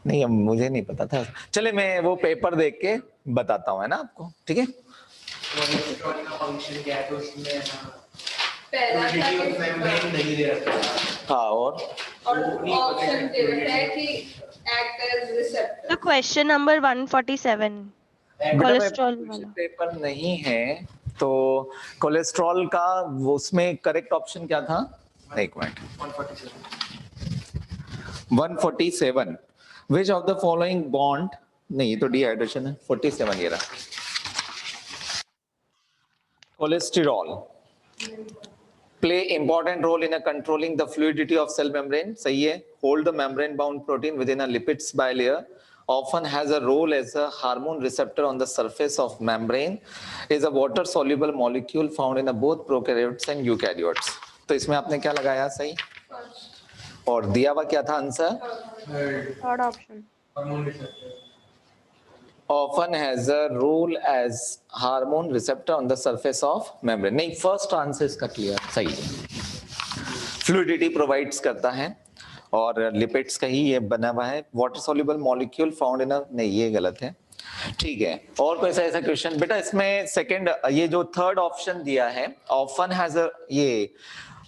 नहीं, अब मुझे नहीं पता था। चले मैं वो पेपर देख के बताता हूँ, है ना आपको, ठीक है। कोलेस्ट्रॉल का फंक्शन क्या है, तो उसमें हाँ, और ऑप्शन दे रखा है कि एक्ट एज रिसेप्टर। तो क्वेश्चन नंबर 147 कोलेस्ट्रॉल वाला पेपर नहीं है तो कोलेस्ट्रॉल का उसमें करेक्ट ऑप्शन क्या था? एक minute, 147 which of the following bond, नहीं ये तो डिहाइड्रेशन है, 47 ये रहा। Cholesterol play important role in a controlling the fluidity of cell membrane, सही है। hold the membrane bound protein within a lipids bilayer, often has a role as a hormone receptor on the surface of membrane, is a water soluble molecule found in both prokaryotes and eukaryotes। तो इसमें आपने क्या लगाया सही, और दिया हुआ क्या था answer? Third option, hormone receptor. often has a role as hormone receptor on the surface of membrane। नहीं, फर्स्ट आंसर इसका क्लियर सही है, फ्लूइडिटी प्रोवाइड्स करता है और लिपिड्स का ही ये बना हुआ है, water soluble molecule found in, नहीं ये गलत है, ठीक है। और कोई ऐसा क्वेश्चन बेटा इसमें? सेकंड, ये जो थर्ड ऑप्शन दिया है ऑफन हैज अ, ये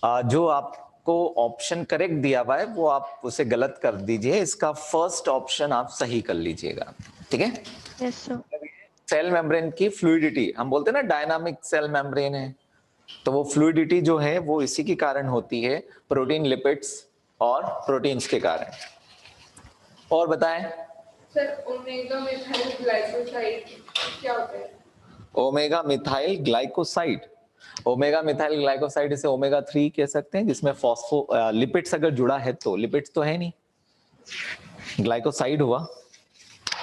जो आपको ऑप्शन करेक्ट दिया हुआ है वो आप उसे गलत कर दीजिए, इसका फर्स्ट ऑप्शन आप सही कर लीजिएगा, ठीक है। Yes sir. सेल मेम्ब्रेन की फ्लूइडिटी, हम बोलते हैं ना डायनामिक सेल मेम्ब्रेन है, तो वो फ्लूइडिटी जो है वो इसी के कारण होती है, प्रोटीन, लिपिड्स और प्रोटीन्स के कारण। और बताएं सर, ओमेगा मिथाइल ग्लाइकोसाइड क्या होता है? Omega methyl glycoside, omega methyl glycoside इसे ओमेगा 3 कह सकते हैं, जिसमें फॉस्फो लिपिड्स अगर जुड़ा है तो, लिपिड्स तो है नहीं, ग्लाइकोसाइड हुआ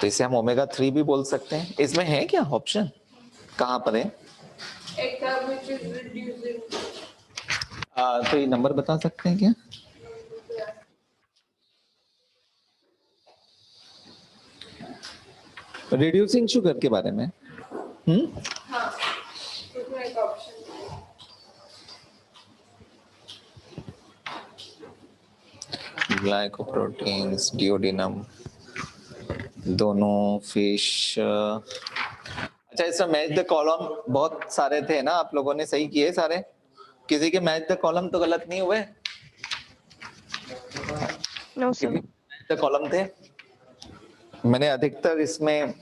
तो इसे हम ओमेगा 3 भी बोल सकते हैं। इसमें है क्या ऑप्शन, कहां पर है? which is reducing। तो ये नंबर बता सकते हैं क्या? रिड्यूसिंग शुगर के बारे में। हाँ, उसमें एक ऑप्शन ग्लाइकोप्रोटीन्स, डिओडिनम, दोनों फिश। अच्छा, इसमें मैच द कॉलम बहुत सारे थे ना, आप लोगों ने सही किए सारे, किसी के मैच द कॉलम तो गलत नहीं हुए? No sir. Match the column थे, मैंने अधिकतर इसमें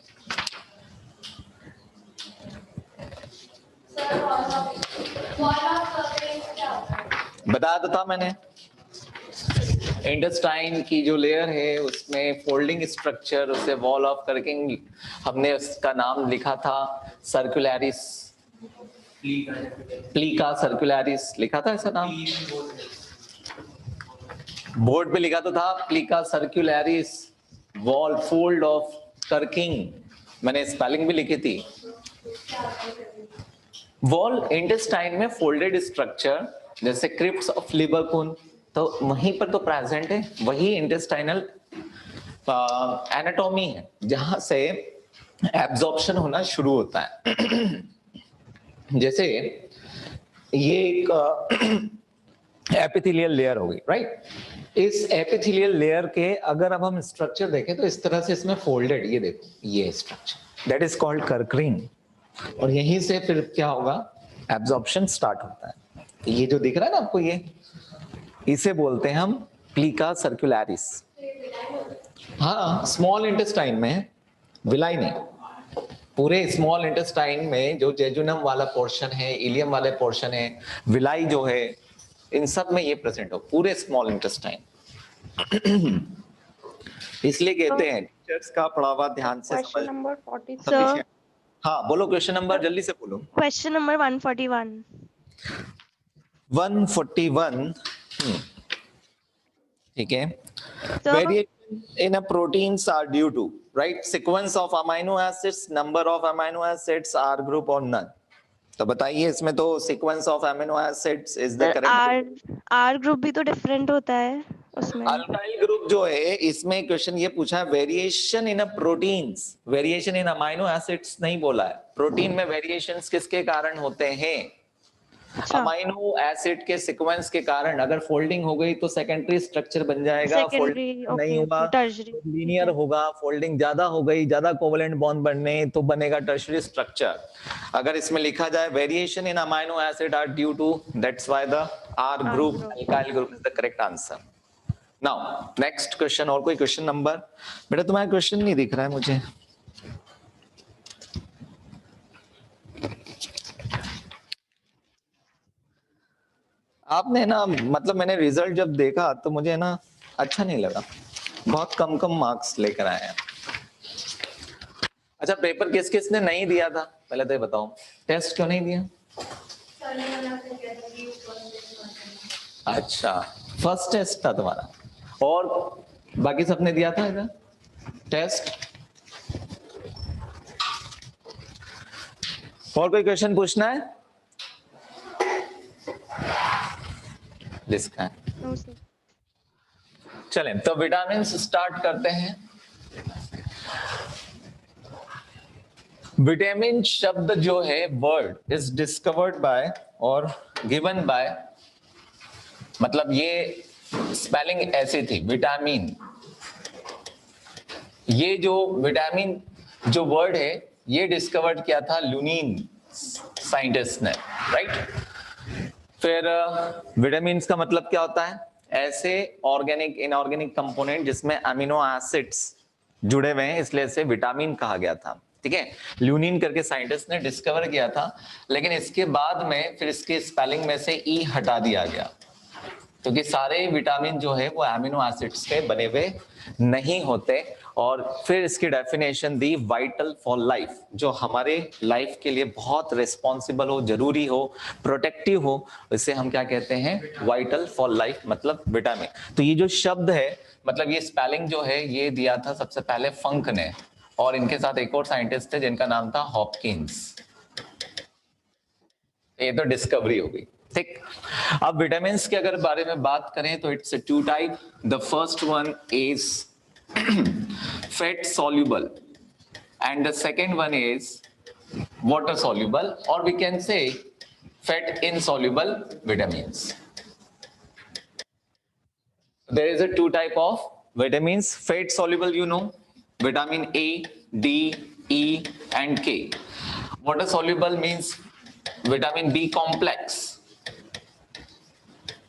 बताया तो था मैंने। इंटेस्टाइन की जो लेयर है उसमें फोल्डिंग स्ट्रक्चर, उसे वॉल ऑफ करके हमने उसका नाम लिखा था सर्कुलरिस, प्लीका सर्कुलरिस लिखा था, ऐसा नाम बोर्ड पे लिखा तो था, प्लीका सर्कुलरिस वॉल फोल्ड ऑफ कर्किंग, मैंने स्पेलिंग भी लिखी थी। वॉल इंटेस्टाइन में फोल्डेड स्ट्रक्चर जैसे क्रिप्ट्स ऑफ लिबरपून, तो वहीं पर तो प्रेजेंट है, वही इंटेस्टाइनल एनाटॉमी है जहां से एब्जॉर्प्शन होना शुरू होता है। जैसे ये एक एपिथेलियल लेयर होगी, राइट। इस एपिथेलियल लेयर के अगर अब हम स्ट्रक्चर देखें तो इस तरह से इसमें फोल्डेड, ये देखो ये स्ट्रक्चर, दैट इज कॉल्ड कर्करिंग, और यहीं से फिर क्या होगा, एब्जॉर्प्शन स्टार्ट होता है। ये जो दिख रहा है ना आपको, ये इसे बोलते हैं हम प्लीका सर्कुलरिस। हाँ, स्मॉल इंटेस्टाइन में, विलाई नहीं, पूरे स्मॉल इंटेस्टाइन में जो जेजुनम वाला पोर्शन है, इलियम वाले पोर्शन है, विलाई जो है, इन सब में ये प्रेजेंट हो, पूरे स्मॉल इंटेस्टाइन। इसलिए कहते हैं टीचर्स का पढ़ा हुआ ध्यान से क्वेश्चन नंबर 40 समझ। सर। हाँ बोलो, क्वेश्चन नंबर जल्दी से बोलो। क्वेश्चन नंबर 141 141, ठीक है। Variation in a proteins are due to, right, sequence of amino acids, number of amino acids, R group or none। तो बताइए, इसमें तो sequence of amino acids is the correct। R group भी तो different होता है उसमें। अल्काइल ग्रुप जो है, इसमें क्वेश्चन ये पूछा है variation in a proteins, variation in amino acids नहीं बोला है। प्रोटीन में वेरिएशंस किसके कारण होते हैं? अच्छा। अमाइनो एसिड के सीक्वेंस के कारण अगर फोल्डिंग हो गई तो सेकेंडरी स्ट्रक्चर बन जाएगा, सेकेंडरी, फोल्डिंग नहीं ओके हुआ ओके, टर्शरी, तो ठीक लीनियर है। होगा, फोल्डिंग ज्यादा हो गई, ज्यादा कोवलेंट बॉन्ड बनने तो बनेगा टर्शरी स्ट्रक्चर। अगर इसमें लिखा जाए variation in amino acid are due to, that's why the R R group group, alkyl group is the correct answer. Now next question, और कोई क्वेश्चन नंबर? बेटा तुम्हारा क्वेश्चन नहीं दिख रहा है मुझे। आपने ना, मतलब मैंने रिजल्ट जब देखा तो मुझे ना अच्छा नहीं लगा, बहुत कम कम मार्क्स लेकर आए हैं। अच्छा, पेपर किस किस ने नहीं दिया था पहले तो ये बताओ, टेस्ट क्यों नहीं दिया? अच्छा, फर्स्ट टेस्ट था तुम्हारा, और बाकी सबने दिया था इधर टेस्ट? और कोई क्वेश्चन पूछना है? जिसका है नो सर। चलें तो विटामिन स्टार्ट करते हैं। विटामिन शब्द जो है वर्ड इज डिस्कवर्ड बाय और गिवन बाय, मतलब ये स्पेलिंग ऐसी थी विटामिन, ये जो विटामिन जो वर्ड है ये डिस्कवर्ड किया था लुनीन साइंटिस्ट ने, राइट? फिर विटामिन का मतलब क्या होता है? ऐसे ऑर्गेनिक इनऑर्गेनिक कंपोनेंट जिसमें अमीनो एसिड्स जुड़े हुए हैं, इसलिए इसे विटामिन कहा गया था, ठीक है? ल्यूनिन करके साइंटिस्ट ने डिस्कवर किया था, लेकिन इसके बाद में फिर इसके स्पेलिंग में से ई हटा दिया गया, क्योंकि सारे विटामिन जो है वो अमीनो एसिड्स से बने हुए नहीं होते। और फिर इसकी definition the vital for life, जो हमारे लाइफ के लिए बहुत रिस्पॉन्सिबल हो, जरूरी हो, प्रोटेक्टिव हो, इसे हम क्या कहते हैं? वाइटल फॉर लाइफ, मतलब विटामिन। तो ये जो शब्द है, मतलब ये स्पेलिंग जो है ये दिया था सबसे पहले फंक ने, और इनके साथ एक और साइंटिस्ट थे जिनका नाम था हॉपकिंस। ये तो डिस्कवरी हो गई, ठीक। अब विटामिन के अगर बारे में बात करें तो it's two type. The first one is fat soluble and the second one is water soluble, or we can say fat insoluble vitamins. There is a two type of vitamins. Fat soluble, you know, vitamin A, D, E and K. Water soluble means vitamin B complex.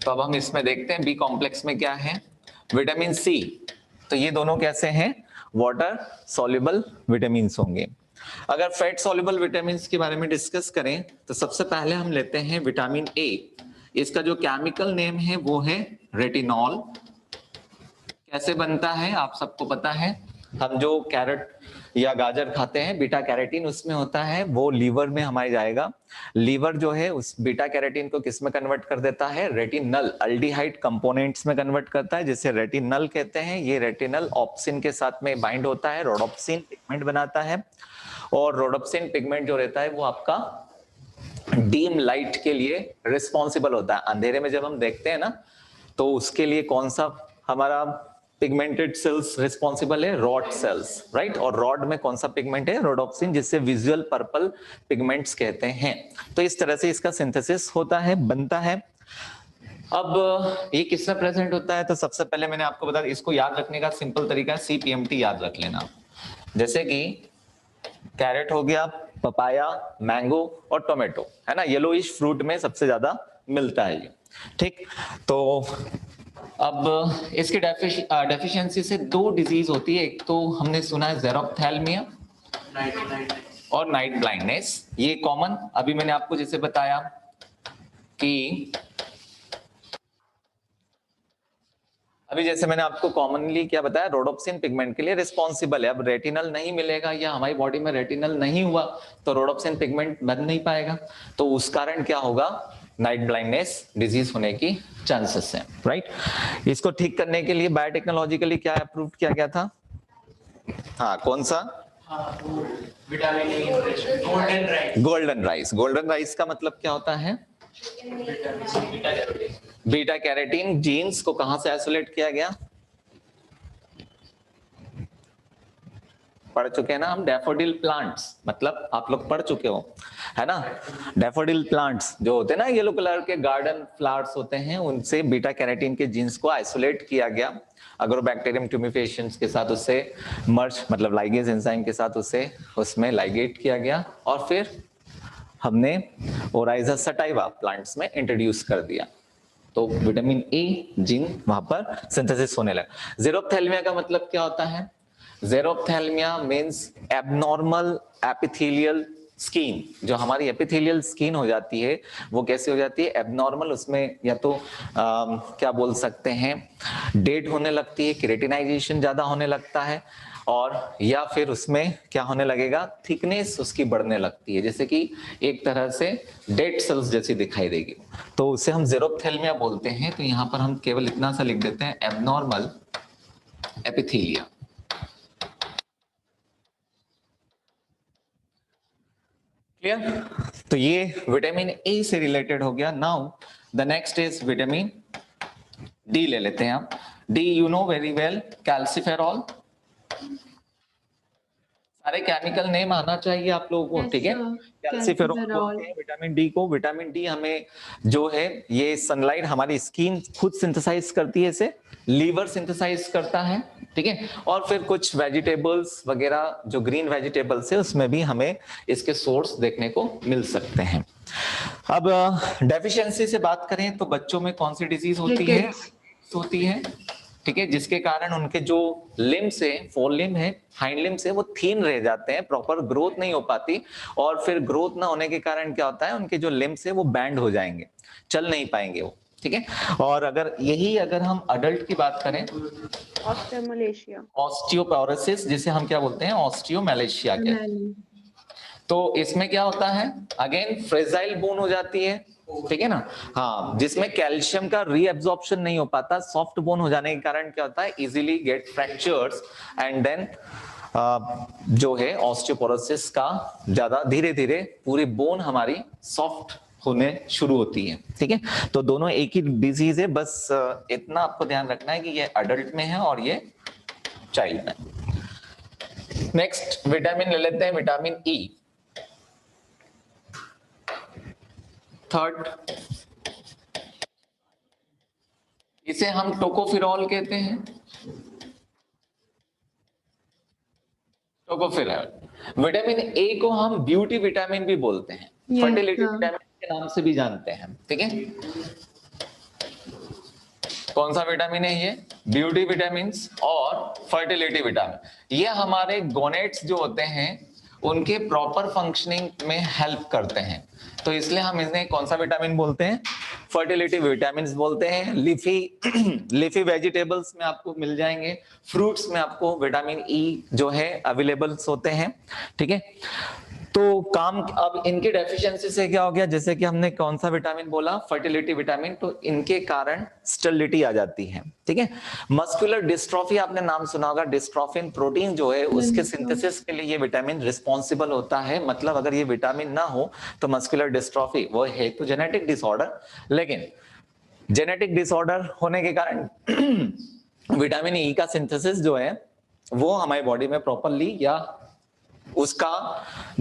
तो अब हम इसमें देखते हैं B complex में क्या है, vitamin C. तो ये दोनों कैसे हैं? वाटर सॉल्युबल विटामिन होंगे। अगर फैट सॉल्युबल विटामिन के बारे में डिस्कस करें तो सबसे पहले हम लेते हैं विटामिन ए। इसका जो केमिकल नेम है वो है रेटिनॉल। कैसे बनता है आप सबको पता है, हम जो कैरेट या गाजर खाते हैं बीटा कैरेटीन उसमें होता है, वो लीवर में हमारे जाएगा। लीवर जो है उस बीटा कैरेटीन को किस में कन्वर्ट कर देता है? रेटिनल अल्डिहाइड कंपोनेंट्स में कन्वर्ट करता है, जिसे रेटिनल कहते हैं। ये रेटिनल ऑप्सिन के साथ में बाइंड होता है, रोडोप्सिन पिगमेंट बनाता है, और रोडोप्सिन पिगमेंट जो रहता है वो आपका डीम लाइट के लिए रिस्पॉन्सिबल होता है। अंधेरे में जब हम देखते हैं ना तो उसके लिए कौन सा हमारा पिगमेंटेड सेल्स रिस्पॉन्सिबल है? Rod sales, right? और रॉड में कौन सा पिगमेंट है? रोडोप्सिन, जिससे विजुअल पर्पल पिगमेंट्स कहते हैं। तो इस तरह से इसका सिंथेसिस होता है, बनता है। अब ये किसमें प्रेजेंट होता है? तो सबसे पहले मैंने आपको बताया, इसको याद रखने का सिंपल तरीका है CPMT याद रख लेना। जैसे कि कैरेट हो गया, पपाया, मैंगो और टोमेटो, है ना, येलोइश फ्रूट में सबसे ज्यादा मिलता है ये, ठीक। तो अब इसकी डेफिशिएंसी से दो डिजीज होती है, एक तो हमने सुना है जेरोप्थेल्मिया और नाइट ब्लाइंडनेस, ये कॉमन। अभी मैंने आपको जैसे बताया कि अभी जैसे मैंने आपको कॉमनली क्या बताया, रोडोप्सिन पिगमेंट के लिए रिस्पॉन्सिबल है। अब रेटिनल नहीं मिलेगा या हमारी बॉडी में रेटिनल नहीं हुआ तो रोडोप्सिन पिगमेंट बन नहीं पाएगा, तो उस कारण क्या होगा? नाइट ब्लाइंडनेस डिजीज होने की चांसेस है, राइट। इसको ठीक करने के लिए बायोटेक्नोलॉजिकली क्या अप्रूव किया गया था? हाँ, कौन सा? Vitamin A, golden rice. Golden rice. Golden rice का मतलब क्या होता है? बीटा कैरोटीन जीन्स को कहां से आइसोलेट किया गया? पढ़ चुके हैं ना हम डैफोडिल प्लांट्स, मतलब आप लोग पढ़ चुके हो, है ना। डैफोडिल प्लांट्स जो होते हैं ना, येलो कलर के गार्डन फ्लावर्स होते हैं, उनसे बीटा कैरोटीन के जीन्स को आइसोलेट किया गया अग्रोबैक्टीरियम ट्यूमिफेशियंस के साथ, उससे मर्ज मतलब लाइगेज एंजाइम के साथ उसे उसमें लाइगेट किया गया, और फिर हमने ओराइजा सटाइवा प्लांट्स में इंट्रोड्यूस कर दिया। तो विटामिन ए जीन वहां पर सिंथेसिस होने लगा। ज़ेरोप्थेल्मिया का मतलब क्या होता है? ज़ेरोप्थेल्मिया मींस एबनॉर्मल एपिथेलियल स्किन। जो हमारी एपिथेलियल स्किन हो जाती है वो कैसे हो जाती है? एबनॉर्मल। उसमें या तो क्या बोल सकते हैं, डेड होने लगती है, केरेटिनाइजेशन ज्यादा होने लगता है, और या फिर उसमें क्या होने लगेगा, थिकनेस उसकी बढ़ने लगती है, जैसे कि एक तरह से डेड सेल्स जैसी दिखाई देगी, तो उसे हम ज़ेरोप्थेल्मिया बोलते हैं। तो यहां पर हम केवल इतना सा लिख देते हैं, एबनॉर्मल एपिथेलिया। क्लियर? तो ये विटामिन ए से रिलेटेड हो गया। Now the next is vitamin D ले लेते हैं हम। D you know very well, calciferol. सारे केमिकल नेम आना चाहिए आप लोगों को, Yes, ठीक है। sir. Calciferol Calciferol. बोलते हैं विटामिन डी को। विटामिन डी हमें जो है, ये सनलाइट हमारी स्किन खुद सिंथेसाइज करती है, इसे लीवर सिंथेसाइज करता है, ठीक है। और फिर कुछ वेजिटेबल्स वगैरह जो ग्रीन वेजिटेबल्स है उसमें भी हमें इसके सोर्स देखने को मिल सकते हैं। अब डेफिशिएंसी से बात करें तो बच्चों में कौन सी डिजीज होती है? होती है, ठीक है, जिसके कारण उनके जो लिम्स है, फोर लिम्ब है, हाइंड लिम्स है, वो थीन रह जाते हैं, प्रॉपर ग्रोथ नहीं हो पाती, और फिर ग्रोथ ना होने के कारण क्या होता है, उनके जो लिम्स है वो बैंड हो जाएंगे, चल नहीं पाएंगे वो, ठीक है। और अगर हम अडल्ट की बात करें, ऑस्टियोमलेशिया, ऑस्टियोपोरोसिस, जिसे हम क्या बोलते हैं, ऑस्टियोमैलेशिया के, तो इसमें क्या होता है, अगेन फ्रेजाइल बोन हो जाती है, ठीक है ना। हाँ, जिसमें कैल्शियम का रीअब्जॉर्प्शन नहीं हो पाता, सॉफ्ट बोन हो जाने के कारण क्या होता है, easily get fractures, and then जो है ऑस्टियोपोरोसिस का ज्यादा धीरे धीरे पूरी बोन हमारी सॉफ्ट होने शुरू होती है, ठीक है। तो दोनों एक ही डिजीज है, बस इतना आपको ध्यान रखना है कि ये अडल्ट में है और ये चाइल्ड में। नेक्स्ट विटामिन ले लेते हैं, विटामिन ई। थर्ड, इसे हम टोकोफिरॉल कहते हैं, टोकोफिरॉल। विटामिन ए को हम ब्यूटी विटामिन भी बोलते हैं, फर्टिलिटी विटामिन के नाम से भी जानते हैं, ठीक है। कौन सा विटामिन है ये? ब्यूटी विटामिन और फर्टिलिटी विटामिन। ये हमारे गोनेट्स जो होते हैं उनके प्रॉपर फंक्शनिंग में हेल्प करते हैं, तो इसलिए हम इन्हें कौन सा विटामिन बोलते हैं? फर्टिलिटी विटामिन बोलते हैं। लीफी वेजिटेबल्स में आपको मिल जाएंगे, फ्रूट्स में आपको विटामिन ई जो है अवेलेबल्स होते हैं, ठीक है। तो काम अब इनकी डेफिशिएंसी से क्या हो गया, जैसे कि हमने कौन सा विटामिन बोला, फर्टिलिटी विटामिन, तो इनके कारण स्टेरिलिटी आ जाती है, ठीक है। मस्कुलर डिस्ट्रॉफी आपने नाम सुना होगा, डिस्ट्रॉफिन प्रोटीन जो है उसके सिंथेसिस के लिए ये विटामिन रिस्पॉन्सिबल होता है। मतलब अगर ये विटामिन ना हो तो मस्कुलर डिस्ट्रॉफी वो है तो जेनेटिक डिसऑर्डर, लेकिन जेनेटिक डिसऑर्डर होने के कारण विटामिन ई का सिंथेसिस जो है वो हमारी बॉडी में प्रॉपरली या उसका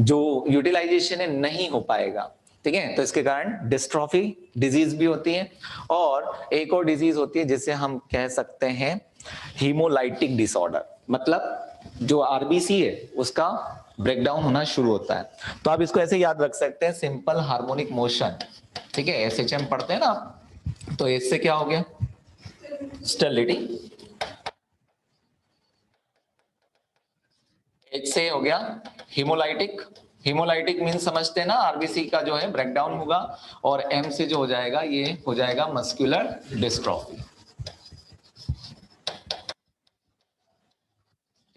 जो यूटिलाइजेशन है नहीं हो पाएगा, ठीक है। तो इसके कारण डिस्ट्रॉफी डिजीज भी होती है, और एक और डिजीज होती है जिसे हम कह सकते हैं हीमोलाइटिक डिसऑर्डर। मतलब जो आरबीसी है उसका ब्रेकडाउन होना शुरू होता है। तो आप इसको ऐसे याद रख सकते हैं, सिंपल हार्मोनिक मोशन, ठीक है, एसएचएम पढ़ते हैं ना आप, तो इससे क्या हो गया, स्टेरिलिटी। एच से हो गया हीमोलाइटिक। हीमोलाइटिक मीन समझते हैं ना, आरबीसी का जो है ब्रेकडाउन होगा, और एम से जो हो जाएगा ये हो जाएगा मस्कुलर डिस्ट्रॉफी,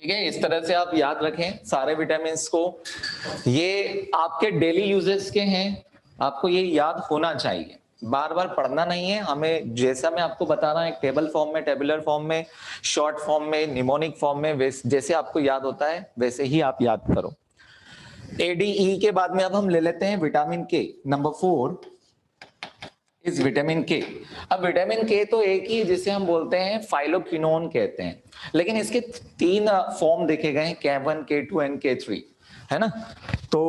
ठीक है। इस तरह से आप याद रखें सारे विटामिन को, ये आपके डेली यूजेस के हैं, आपको ये याद होना चाहिए, बार बार पढ़ना नहीं है हमें। जैसा मैं आपको बता रहा हूं, एक टेबल फॉर्म में, टेबुलर फॉर्म में, शॉर्ट फॉर्म में, निमोनिक फॉर्म में, जैसे आपको याद होता है वैसे ही आप याद करो। एडीई के बाद में अब हम ले लेते हैं विटामिन के, नंबर 4, इज विटामिन के। अब विटामिन के तो एक ही जिसे हम बोलते हैं फाइलोक्विनोन कहते हैं, लेकिन इसके 3 फॉर्म देखे गए हैं, K1, K2 एंड K3, है ना। तो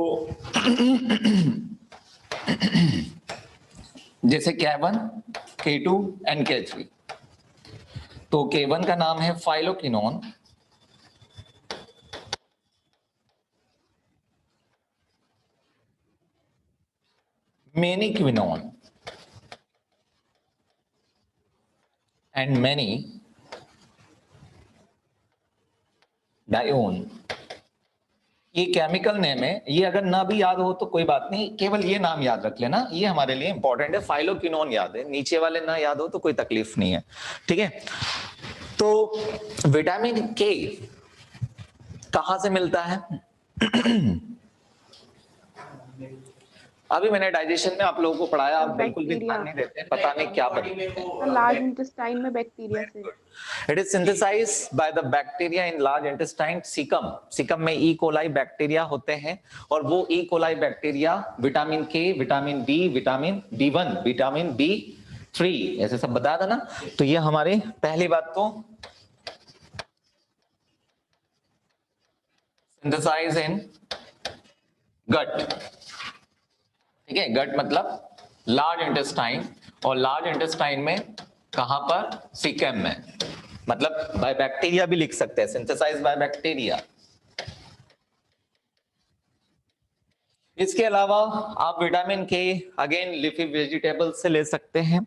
जैसे K1, K2 एंड K3, तो K1 का नाम है फाइलोक्विनोन, मेनिक्विनोन एंड मेनी डायोन। ये केमिकल नेम है, ये अगर ना भी याद हो तो कोई बात नहीं, केवल ये नाम याद रख लेना, ये हमारे लिए इंपॉर्टेंट है। फाइलोक्विनोन याद है, नीचे वाले ना याद हो तो कोई तकलीफ नहीं है, ठीक है। तो विटामिन के कहां से मिलता है? अभी मैंने डाइजेशन में आप लोगों को पढ़ाया, आप बिल्कुल भी ध्यान नहीं देते, पता नहीं क्या पता। लार्ज इंटेस्टाइन में बैक्टीरिया से। It is synthesized by the bacteria in large intestine, caecum. Caecum में ई कोलाई बैक्टीरिया होते हैं, और वो E coli bacteria vitamin K, vitamin B, vitamin B1, vitamin B3 ऐसे सब बता था ना। तो ये हमारी पहली बात, तो सिंथेसाइज इन गट, ठीक है। गट मतलब लार्ज इंटेस्टाइन, और लार्ज इंटेस्टाइन में कहां पर? सीकम में, मतलब बाय बैक्टीरिया भी लिख सकते हैं, सिंथेसाइज बाय बैक्टीरिया। इसके अलावा आप विटामिन के अगेन लीफी वेजिटेबल से ले सकते हैं,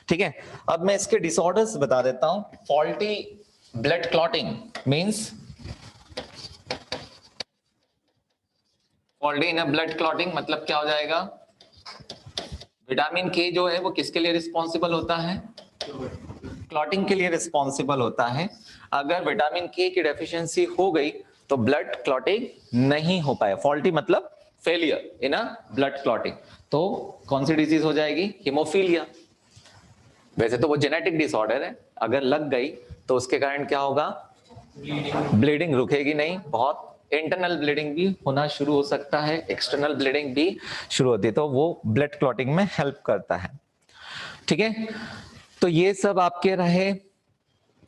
ठीक है। अब मैं इसके डिसऑर्डर्स बता देता हूं। Faulty blood clotting means faulty in blood clotting मतलब क्या हो जाएगा? विटामिन के जो है वो किसके लिए रिस्पॉन्सिबल होता है? क्लॉटिंग के लिए रिस्पॉन्सिबल होता है। अगर विटामिन के की डेफिशिएंसी हो गई तो ब्लड क्लॉटिंग नहीं हो पाए। फॉल्टी मतलब failure in a blood clotting, तो कौन सी डिजीज हो जाएगी? हीमोफीलिया। वैसे तो वो जेनेटिक डिसऑर्डर है, अगर लग गई तो उसके कारण क्या होगा? ब्लीडिंग रुकेगी नहीं, बहुत इंटरनल ब्लीडिंग भी होना शुरू हो सकता है, एक्सटर्नल ब्लीडिंग भी शुरू होती है, तो वो ब्लड क्लॉटिंग में हेल्प करता है, ठीक है। तो ये सब आपके रहे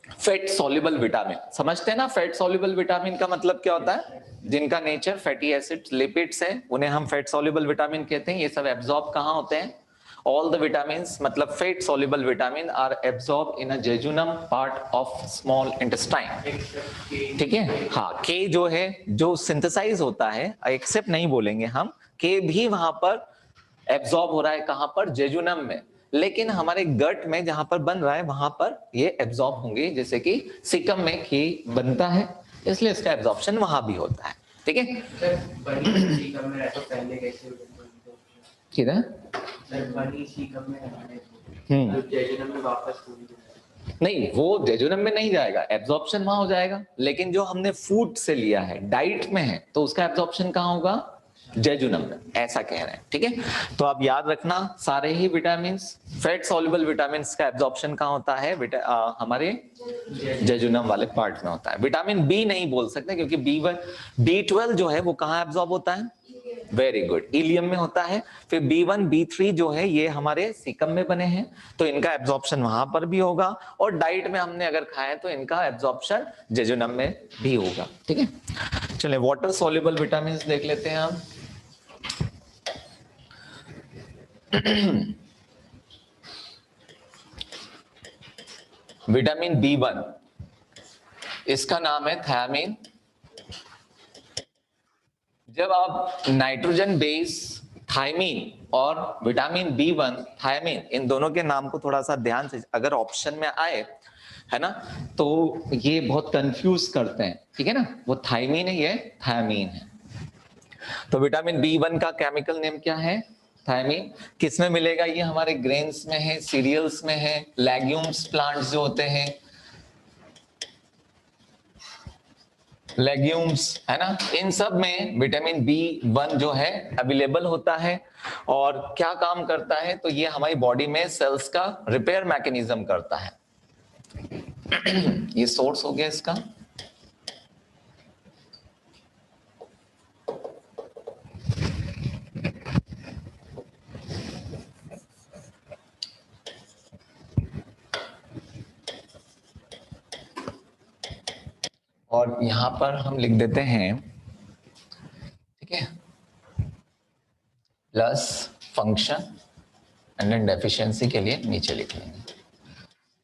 फैट सॉल्युबल विटामिन। समझते हैं ना फैट सॉल्युबल विटामिन का मतलब क्या होता है? जिनका नेचर फैटी एसिड्स, लिपिड्स है, उन्हें हम फैट सॉल्युबल विटामिन कहते हैं। ये सब एब्जॉर्ब कहां होते हैं? ऑल द विटामिन्स मतलब fat soluble vitamin are absorb in a jejunum part of small intestine, ठीक है। हाँ, के जो है जो सिंथेसाइज होता है, एक्सेप्ट नहीं बोलेंगे हम, के भी वहां पर एब्जॉर्ब हो रहा है, कहां पर? जेजुनम में। लेकिन हमारे गट में जहां पर बन रहा है वहां पर ये एब्जॉर्ब होंगे, जैसे कि सिकम में के बनता है, इसलिए इसका एब्जॉर्प्शन वहां भी होता है, ठीक है। सर बनी सीकम में रहते पहले कैसे किधर? सर बनी सीकम में रहने तो जेजुनम में वापस पूरी नहीं, वो जेजुनम में नहीं जाएगा, एब्जॉर्प्शन वहां हो जाएगा। लेकिन जो हमने फूड से लिया है, डाइट में है, तो उसका एब्जॉर्प्शन कहां होगा? जेजुनम में, ऐसा कह रहे हैं, ठीक है। तो आप याद रखना, सारे ही विटामिन, फैट सॉल्युबल विटामिन का एब्जॉर्प्शन कहां होता है? हमारे जेजुनम वाले पार्ट में होता है। विटामिन बी नहीं बोल सकते क्योंकि B1, B12 जो है वो कहां एब्जॉर्ब होता है? वेरी गुड, इलियम में होता है। फिर B1, B3 जो है ये हमारे सीकम में बने हैं, तो इनका एब्जॉर्प्शन वहां पर भी होगा, और डाइट में हमने अगर खाए तो इनका एब्जॉर्प्शन जेजुनम में भी होगा, ठीक है। चलिए वाटर सॉल्युबल विटामिन देख लेते हैं हम। विटामिन B1, इसका नाम है थायमीन। जब आप नाइट्रोजन बेस थायमीन और विटामिन B1 थायमीन, इन दोनों के नाम को थोड़ा सा ध्यान से अगर ऑप्शन में आए, है ना, तो ये बहुत कंफ्यूज करते हैं, ठीक है ना। वो थायमीन है, ये थायमीन है। तो विटामिन B1 का केमिकल नेम क्या है? थायमीन। किसमें मिलेगा? ये हमारे ग्रेन्स में है, सीरियल्स में है, लेग्यूम्स प्लांट्स जो होते हैं, लेग्यूम्स, है ना, इन सब में विटामिन B1 जो है अवेलेबल होता है। और क्या काम करता है? तो ये हमारी बॉडी में सेल्स का रिपेयर मैकेनिज्म करता है। ये सोर्स हो गया इसका। और यहां पर हम लिख देते हैं, ठीक है, plus function and then deficiency के लिए नीचे लिख लेंगे।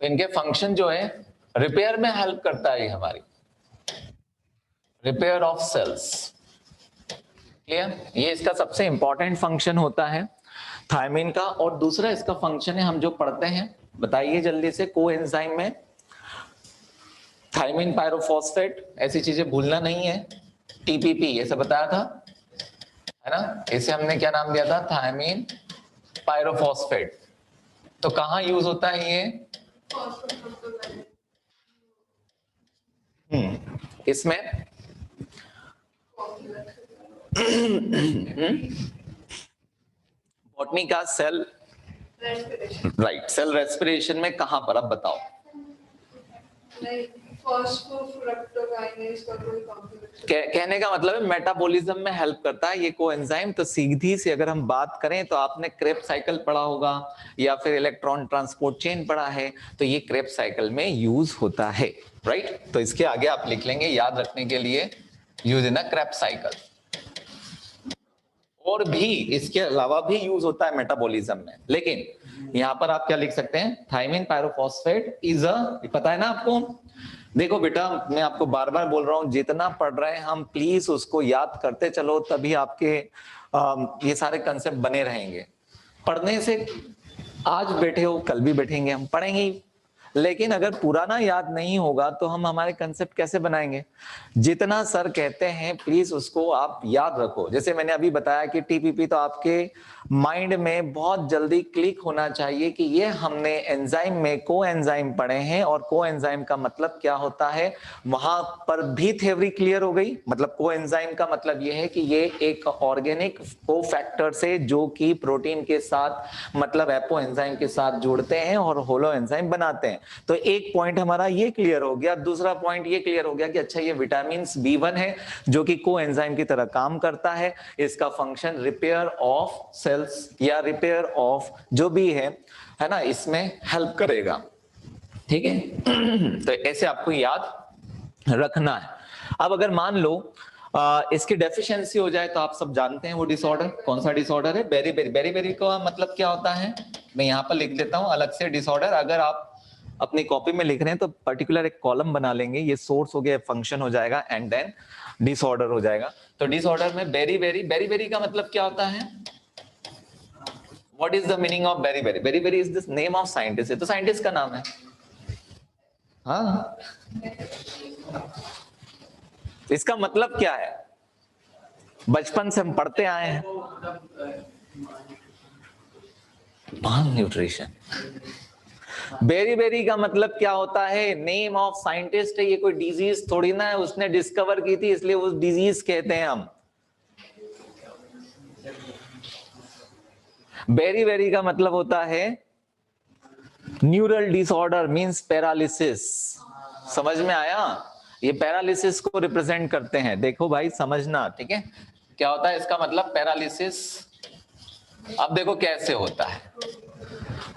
तो इनके फंक्शन जो है रिपेयर में हेल्प करता है, हमारी रिपेयर ऑफ सेल्स। क्लियर? ये इसका सबसे इंपॉर्टेंट फंक्शन होता है थायमिन का। और दूसरा इसका फंक्शन है, हम जो पढ़ते हैं, बताइए जल्दी से, कोएंजाइम में थायमिन पायरोफॉस्फेट, ऐसी चीजें भूलना नहीं है। टीपीपी ये सब बताया था, है ना? इसे हमने क्या नाम दिया था? Thiamine pyrophosphate. तो कहां यूज होता है ये? इसमें बॉटनी का सेल, राइट, सेल रेस्पिरेशन में कहां पर? अब बताओ। कहने का मतलब है मेटाबॉलिज्म में हेल्प करता है ये कोएंजाइम। तो सीधी सी अगर हम बात करें तो आपने क्रेब्स साइकिल पढ़ा होगा या फिर इलेक्ट्रॉन ट्रांसपोर्ट चेन पढ़ा है, तो ये क्रेब्स साइकिल में यूज होता है, राइट? तो इसके आगे आप लिख लेंगे याद रखने के लिए, use in a Krebs cycle. और भी इसके अलावा भी यूज होता है मेटाबॉलिज्म में, लेकिन यहां पर आप क्या लिख सकते हैं? थायमिन पायरोफॉस्फेट इज अ, पता है ना आपको? देखो बेटा, मैं आपको बार बार बोल रहा हूं, जितना पढ़ रहे हैं हम प्लीज उसको याद करते चलो, तभी आपके ये सारे कंसेप्ट बने रहेंगे। पढ़ने से आज बैठे हो कल भी बैठेंगे, हम पढ़ेंगे ही, लेकिन अगर पुराना याद नहीं होगा तो हम हमारे कंसेप्ट कैसे बनाएंगे? जितना सर कहते हैं प्लीज उसको आप याद रखो। जैसे मैंने अभी बताया कि टीपीपी तो आपके माइंड में बहुत जल्दी क्लिक होना चाहिए कि ये हमने एंजाइम में कोएंजाइम पढ़े हैं, और कोएंजाइम का मतलब क्या होता है, वहां पर भी थ्योरी क्लियर हो गई। मतलब कोएंजाइम का मतलब ये है कि ये एक ऑर्गेनिक कोफैक्टर से, जो कि प्रोटीन के साथ मतलब एपो एंजाइम के साथ जुड़ते हैं और होलो एंजाइम बनाते हैं। तो एक पॉइंट हमारा ये क्लियर हो गया। दूसरा पॉइंट ये क्लियर हो गया कि अच्छा ये विटामिन B1 है जो कि कोएंजाइम की तरह काम करता है। इसका फंक्शन रिपेयर ऑफ सेल्स या रिपेयर ऑफ जो भी है ना, इसमें हेल्प करेगा, ठीक है? तो ऐसे आपको याद रखना है। अब अगर मान लो इसकी डेफिशिएंसी हो जाए, तो आप सब जानते हैं वो डिसऑर्डर कौन सा डिसऑर्डर है? बेरी बेरी का मतलब क्या होता है? मैं यहां पर लिख देता हूं अलग से डिसऑर्डर। अगर आप अपनी कॉपी में लिख रहे हैं तो पर्टिकुलर एक कॉलम बना लेंगे, ये सोर्स हो गया, फंक्शन हो जाएगा, एंड देन डिसऑर्डर हो जाएगा। तो डिसऑर्डर में बेरी बेरी का मतलब क्या होता है? What is the meaning of berry berry? Berry berry is this name of scientist, तो साइंटिस्ट का नाम है। हाँ, इसका मतलब क्या है? बचपन से हम पढ़ते आए हैं, माल न्यूट्रिशन। बेरी बेरी का मतलब क्या होता है? नेम ऑफ साइंटिस्ट है, ये कोई डिजीज थोड़ी ना है, उसने डिस्कवर की थी इसलिए वो डिजीज कहते हैं हम। बेरी बेरी का मतलब होता है न्यूरल डिसऑर्डर, मींस पैरालिसिस। समझ में आया? ये पैरालिसिस को रिप्रेजेंट करते हैं। देखो भाई समझना, ठीक है? क्या होता है इसका मतलब? पैरालिसिस। अब देखो कैसे होता है।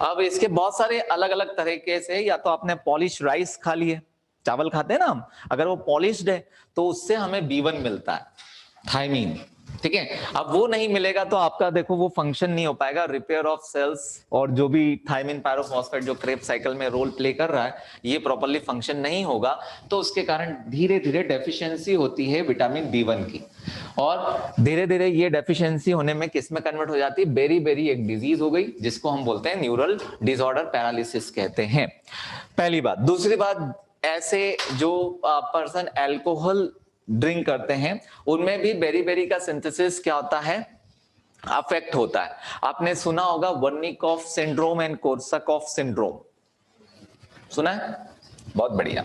अब इसके बहुत सारे अलग अलग तरीके से, या तो आपने पॉलिश राइस खा लिए, चावल खाते हैं ना हम, अगर वो पॉलिश्ड है तो उससे हमें B1 मिलता है, थायमीन, ठीक है? अब वो नहीं मिलेगा तो आपका देखो वो फंक्शन नहीं हो पाएगा, रिपेयर ऑफ सेल्स, और जो भी थायमीन पायरोफॉस्फेट जो क्रेब्स साइकिल में रोल प्ले कर रहा है, ये प्रॉपर्ली फंक्शन नहीं होगा। तो उसके कारण धीरे धीरे डेफिशिएंसी होती है विटामिन B1 की, और धीरे धीरे ये डेफिशिएंसी होने में किस में कन्वर्ट हो जाती है? बेरी बेरी एक डिजीज हो गई जिसको हम बोलते हैं न्यूरल डिसऑर्डर, पैरालिसिस कहते हैं। पहली बात। दूसरी बात, ऐसे जो पर्सन अल्कोहल ड्रिंक करते हैं उनमें भी बेरी बेरी का सिंथेसिस क्या होता है? अफेक्ट होता है। आपने सुना होगा वर्निकोफ सिंड्रोम एंड कोर्साकॉफ सिंड्रोम, सुना है? बहुत बढ़िया।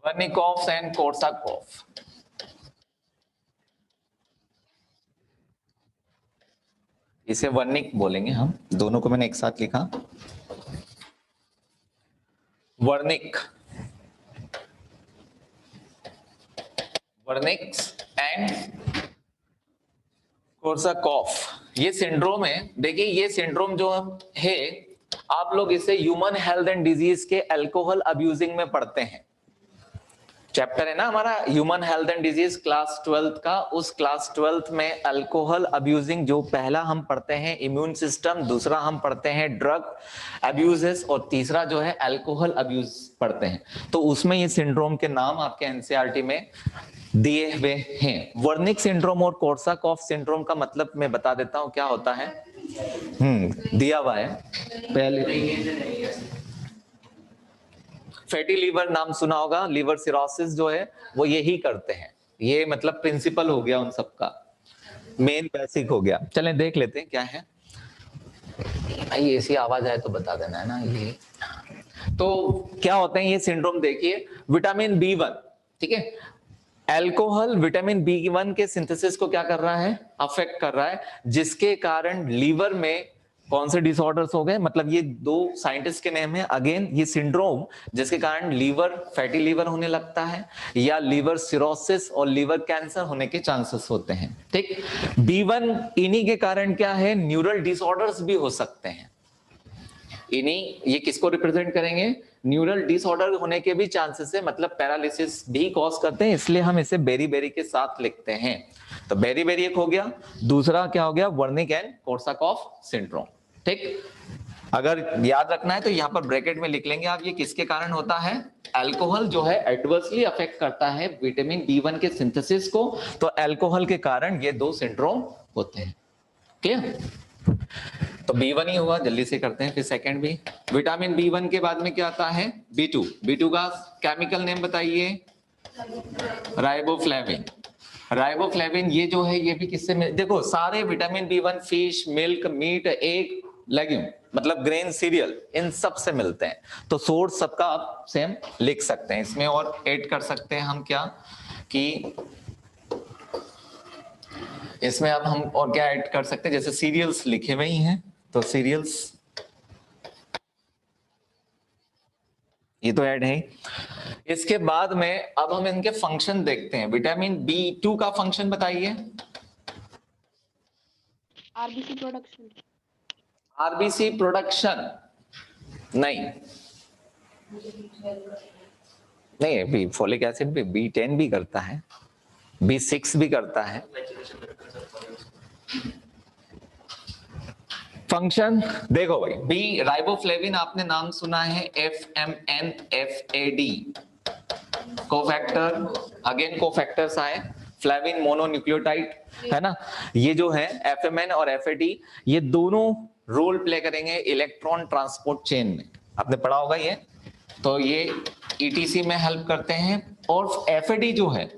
वर्निकोफ एंड कोर्साकॉफ, इसे वर्निक बोलेंगे हम, दोनों को मैंने एक साथ लिखा, वर्निक, वर्निक्स एंड कोर्साकॉफ, ये सिंड्रोम है। देखिए ये सिंड्रोम जो है आप लोग इसे ह्यूमन हेल्थ एंड डिजीज के अल्कोहल अब्यूजिंग में पढ़ते हैं। चैप्टर है ना हमारा human health and disease class 12th का, उस क्लास 12th में अल्कोहल अब्यूजिंग जो पहला हम पढ़ते हैं इम्यून सिस्टम, दूसरा हम पढ़ते हैं ड्रग अब्यूजेस और तीसरा जो है अल्कोहल अब्यूज पढ़ते हैं। तो उसमें ये सिंड्रोम के नाम आपके एनसीईआरटी में दिए हुए हैं। वर्निक सिंड्रोम और कोर्साकॉफ सिंड्रोम का मतलब मैं बता देता हूं क्या होता है। दिया हुआ है पहले। फैटी लीवर नाम सुना होगा, लीवर सिरोसिस जो है वो यही करते हैं। ये मतलब प्रिंसिपल हो गया उन सबका, मेन बेसिक हो गया। चलें देख लेते हैं क्या है। भाई ऐसी आवाज आए तो बता देना है ना। ये तो क्या होते हैं ये सिंड्रोम, देखिए विटामिन B1, ठीक है, अल्कोहल विटामिन B1 के सिंथेसिस को क्या कर रहा है, अफेक्ट कर रहा है, जिसके कारण लीवर में कौन से डिसऑर्डर्स हो गए, मतलब ये दो साइंटिस्ट के नेम है। अगेन ये सिंड्रोम जिसके कारण लीवर फैटी लीवर होने लगता है या लीवर सिरोसिस और लीवर कैंसर होने के चांसेस होते हैं। ठीक, B1 इन्हीं के कारण क्या है, न्यूरल डिसऑर्डर्स भी हो सकते हैं। इन्हीं ये किसको रिप्रेजेंट करेंगे, न्यूरल डिसऑर्डर होने के भी चांसेस है, मतलब पैरालिसिस भी कॉज करते हैं, इसलिए हम इसे बेरी बेरी के साथ लिखते हैं। तो बेरी बेरी एक हो गया, दूसरा क्या हो गया, वर्निक एंड कोर्साकॉफ सिंड्रोम। ठीक, अगर याद रखना है तो यहां पर ब्रैकेट में लिख लेंगे आप, ये किसके कारण होता है, अल्कोहल जो है एडवर्सली अफेक्ट करता है विटामिन B1 के सिंथेसिस को, तो अल्कोहल के कारण ये दो सिंड्रोम होते हैं। क्लियर, तो B1 ही हुआ, जल्दी से करते हैं। फिर सेकंड भी, विटामिन B1 के बाद में क्या आता है, B2। B2 का केमिकल नेम बताइए, राइबोफ्लेविन। राइबोफ्लेविन ये जो है ये भी किससे देखो, सारे vitamin B1 fish, milk, meat, egg, legume मतलब ग्रेन, सीरियल, इन सब से मिलते हैं। तो सोर्स सबका आप सेम लिख सकते हैं। इसमें और ऐड कर सकते हैं हम क्या कि इसमें अब हम और क्या ऐड कर सकते हैं, जैसे सीरियल्स लिखे हुए ही हैं, तो सीरियल्स ये तो ऐड है। इसके बाद में अब हम इनके फंक्शन देखते हैं। विटामिन B2 का फंक्शन बताइए। RBC production. आरबीसी प्रोडक्शन नहीं, नहीं भी फोलिक एसिड भी B10 भी करता है, B6 भी करता है। फंक्शन देखो भाई, बी राइबोफ्लेविन आपने नाम सुना है, FMNFAD कोफैक्टर, अगेन कोफैक्टर्स आए, फ्लेविन मोनोन्यूक्लियोटाइड है ना। ये जो है FMN और FAD ये दोनों रोल प्ले करेंगे इलेक्ट्रॉन ट्रांसपोर्ट चेन में, आपने पढ़ा होगा ये। तो ये ETC में हेल्प करते हैं, और FAD जो है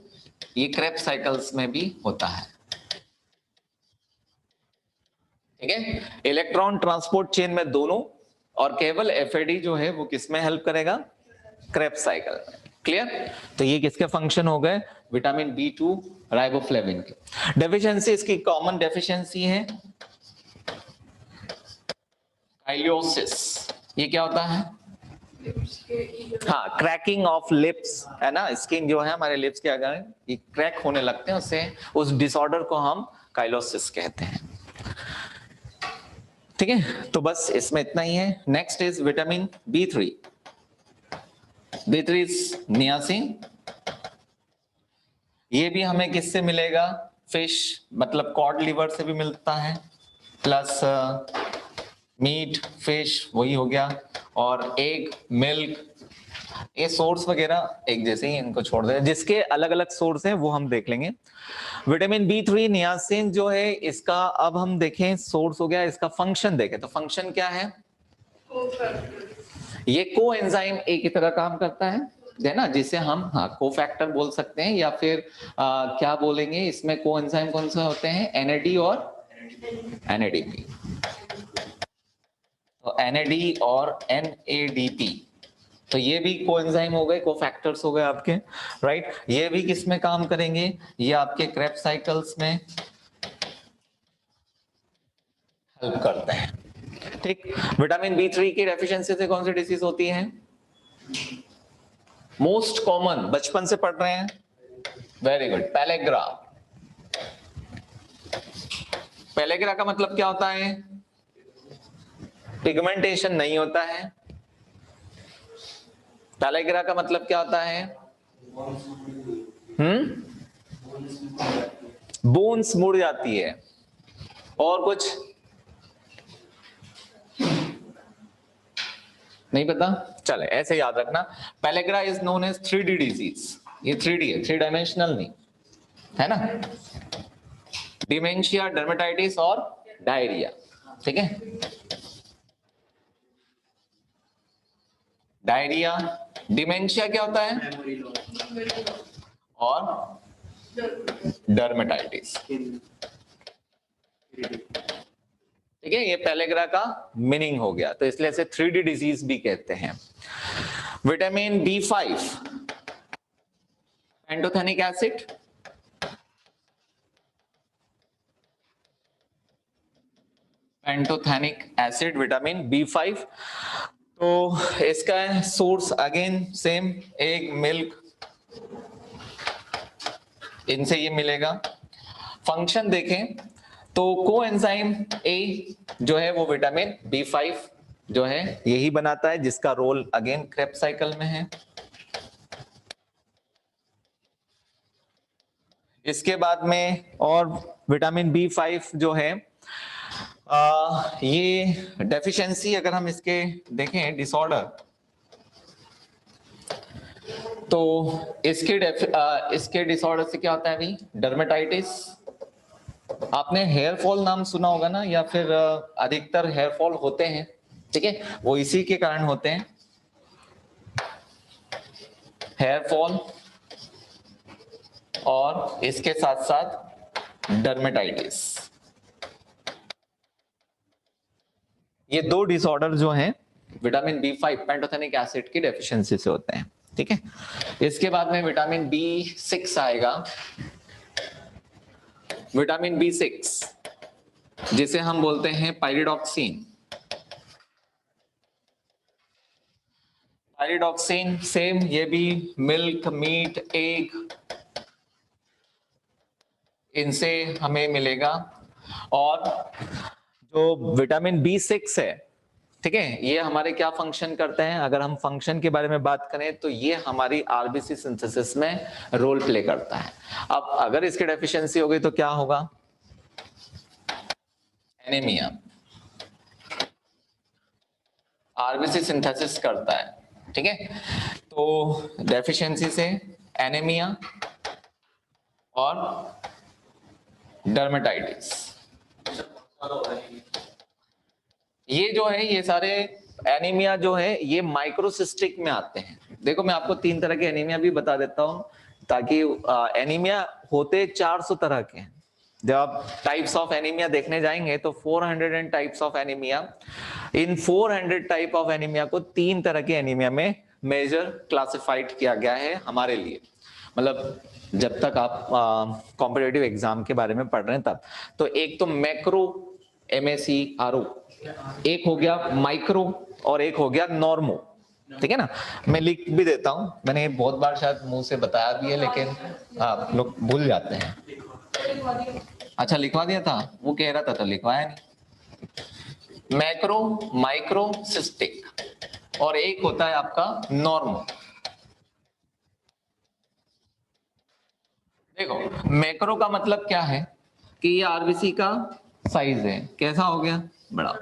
ये क्रेब्स साइकिल्स में भी होता है। ठीक है, इलेक्ट्रॉन ट्रांसपोर्ट चेन में दोनों, और केवल FAD जो है वो किस में हेल्प करेगा, क्रेब्स साइकिल में। क्लियर, तो ये किसके फंक्शन हो गए, विटामिन B2 राइबोफ्लेविन के। डेफिशिएंसी, इसकी कॉमन डेफिशिएंसी है काइलियोसिस। ये क्या होता है, हाँ, क्रैकिंग ऑफ लिप्स है ना, स्किन जो है हमारे लिप्स के अगर ये क्रैक होने लगते हैं, उससे उस डिसऑर्डर को हम काइलोसिस कहते हैं। ठीक है, तो बस इसमें इतना ही है। Next is vitamin B3। B3 is niacin. ये भी हमें किससे मिलेगा, फिश मतलब कॉड लिवर से भी मिलता है, प्लस मीट, फिश वही हो गया, और एग, मिल्क, ये सोर्स वगैरह एक जैसे ही, इनको छोड़ दे, जिसके अलग अलग सोर्स हैं वो हम देख लेंगे। विटामिन B3 नियासिन जो है इसका, अब हम देखें सोर्स हो गया, इसका फंक्शन देखें तो फंक्शन क्या है, ये कोएंजाइम ए की तरह काम करता है ना, जिसे हम हाँ कोफैक्टर बोल सकते हैं, या फिर क्या बोलेंगे इसमें, कोएंजाइम कौन से होते हैं, NAD और NADP। तो NAD और NADP, तो ये भी कोएंजाइम हो गए, कोफैक्टर्स हो गए आपके, राइट। ये भी किस में काम करेंगे, ये आपके क्रेब्स साइकिल्स में हेल्प करते हैं। ठीक, विटामिन B3 की डेफिशिएंसी से कौन सी डिसीज होती है, मोस्ट कॉमन, बचपन से पढ़ रहे हैं, वेरी गुड, पेलेग्रा। पेलेग्रा का मतलब क्या होता है, पिगमेंटेशन नहीं होता है। पैलेग्रा का मतलब क्या होता है? बोन्स मुड़ जाती है। और कुछ नहीं पता? चले ऐसे याद रखना, pellagra is known as 3D disease. ये 3D है, 3 डायमेंशनल नहीं है ना। डिमेंशिया, डर्मेटाइटिस और डायरिया, ठीक है। डायरिया, डिमेंशिया क्या होता है? मेमोरी लॉस, और डर्मेटाइटिस, ठीक है। ये पैलेग्रा का मीनिंग हो गया, तो इसलिए इसे 3D डिजीज भी कहते हैं। Vitamin B5, pantothenic acid, pantothenic acid, vitamin B5। तो इसका source again same, egg, milk, इनसे ये मिलेगा। फंक्शन देखें तो कोएंजाइम ए जो है वो विटामिन B5 जो है यही बनाता है, जिसका रोल अगेन क्रेब्स साइकिल में है। इसके बाद में और विटामिन B5 जो है ये डेफिशिएंसी अगर हम इसके देखें डिसऑर्डर, तो इसके डिसऑर्डर से क्या होता है अभी? डर्मेटाइटिस। आपने हेयर फॉल नाम सुना होगा ना, या फिर अधिकतर हेयर फॉल होते हैं, ठीक है, वो इसी के कारण होते हैं, हेयर फॉल और इसके साथ साथ डर्मेटाइटिस। ये दो डिसऑर्डर जो हैं विटामिन B5 पेंटोथेनिक एसिड की डेफिशिएंसी से होते हैं, ठीक है। इसके बाद में विटामिन B6 आएगा। विटामिन B6 जिसे हम बोलते हैं पायरिडॉक्सिन। पायरिडॉक्सिन सेम, ये भी मिल्क, मीट, एग, इनसे हमें मिलेगा। और जो विटामिन B6 है, ठीक है, ये हमारे क्या फंक्शन करते हैं? अगर हम फंक्शन के बारे में बात करें तो ये हमारी आरबीसी सिंथेसिस में रोल प्ले करता है। अब अगर इसकी डेफिशिएंसी हो गई तो क्या होगा? एनीमिया। आरबीसी सिंथेसिस करता है, ठीक है, तो डेफिशिएंसी से एनीमिया और डर्मेटाइटिस। ये जो है, ये सारे एनीमिया जो है ये माइक्रोसिस्टिक में आते हैं। देखो मैं आपको 3 तरह के एनीमिया भी बता देता हूं, ताकि एनीमिया होते 400 तरह के हैं। जब आप टाइप्स ऑफ एनीमिया देखने जाएंगे तो 400 and types of anaemia, in 400 type of anaemia को 3 तरह के एनीमिया में मेजर क्लासिफाइड किया गया है हमारे लिए। मतलब जब तक आप कॉम्पिटिटिव एग्जाम के बारे में पढ़ रहे हैं तब। तो एक तो मैक्रो, MACRO, एक हो गया माइक्रो और एक हो गया नॉर्मो, ठीक है ना। मैं लिख भी देता हूं, मैंने बहुत बार शायद मुंह से बताया भी है, लेकिन आप लोग भूल जाते हैं। अच्छा लिखवा दिया था, वो कह रहा था तो लिखवाया नहीं। मैक्रो, माइक्रो, सिस्टिक, और एक होता है आपका नॉर्मो। देखो मैक्रो का मतलब क्या है कि ये आरबीसी का साइज है, कैसा हो गया? बड़ा।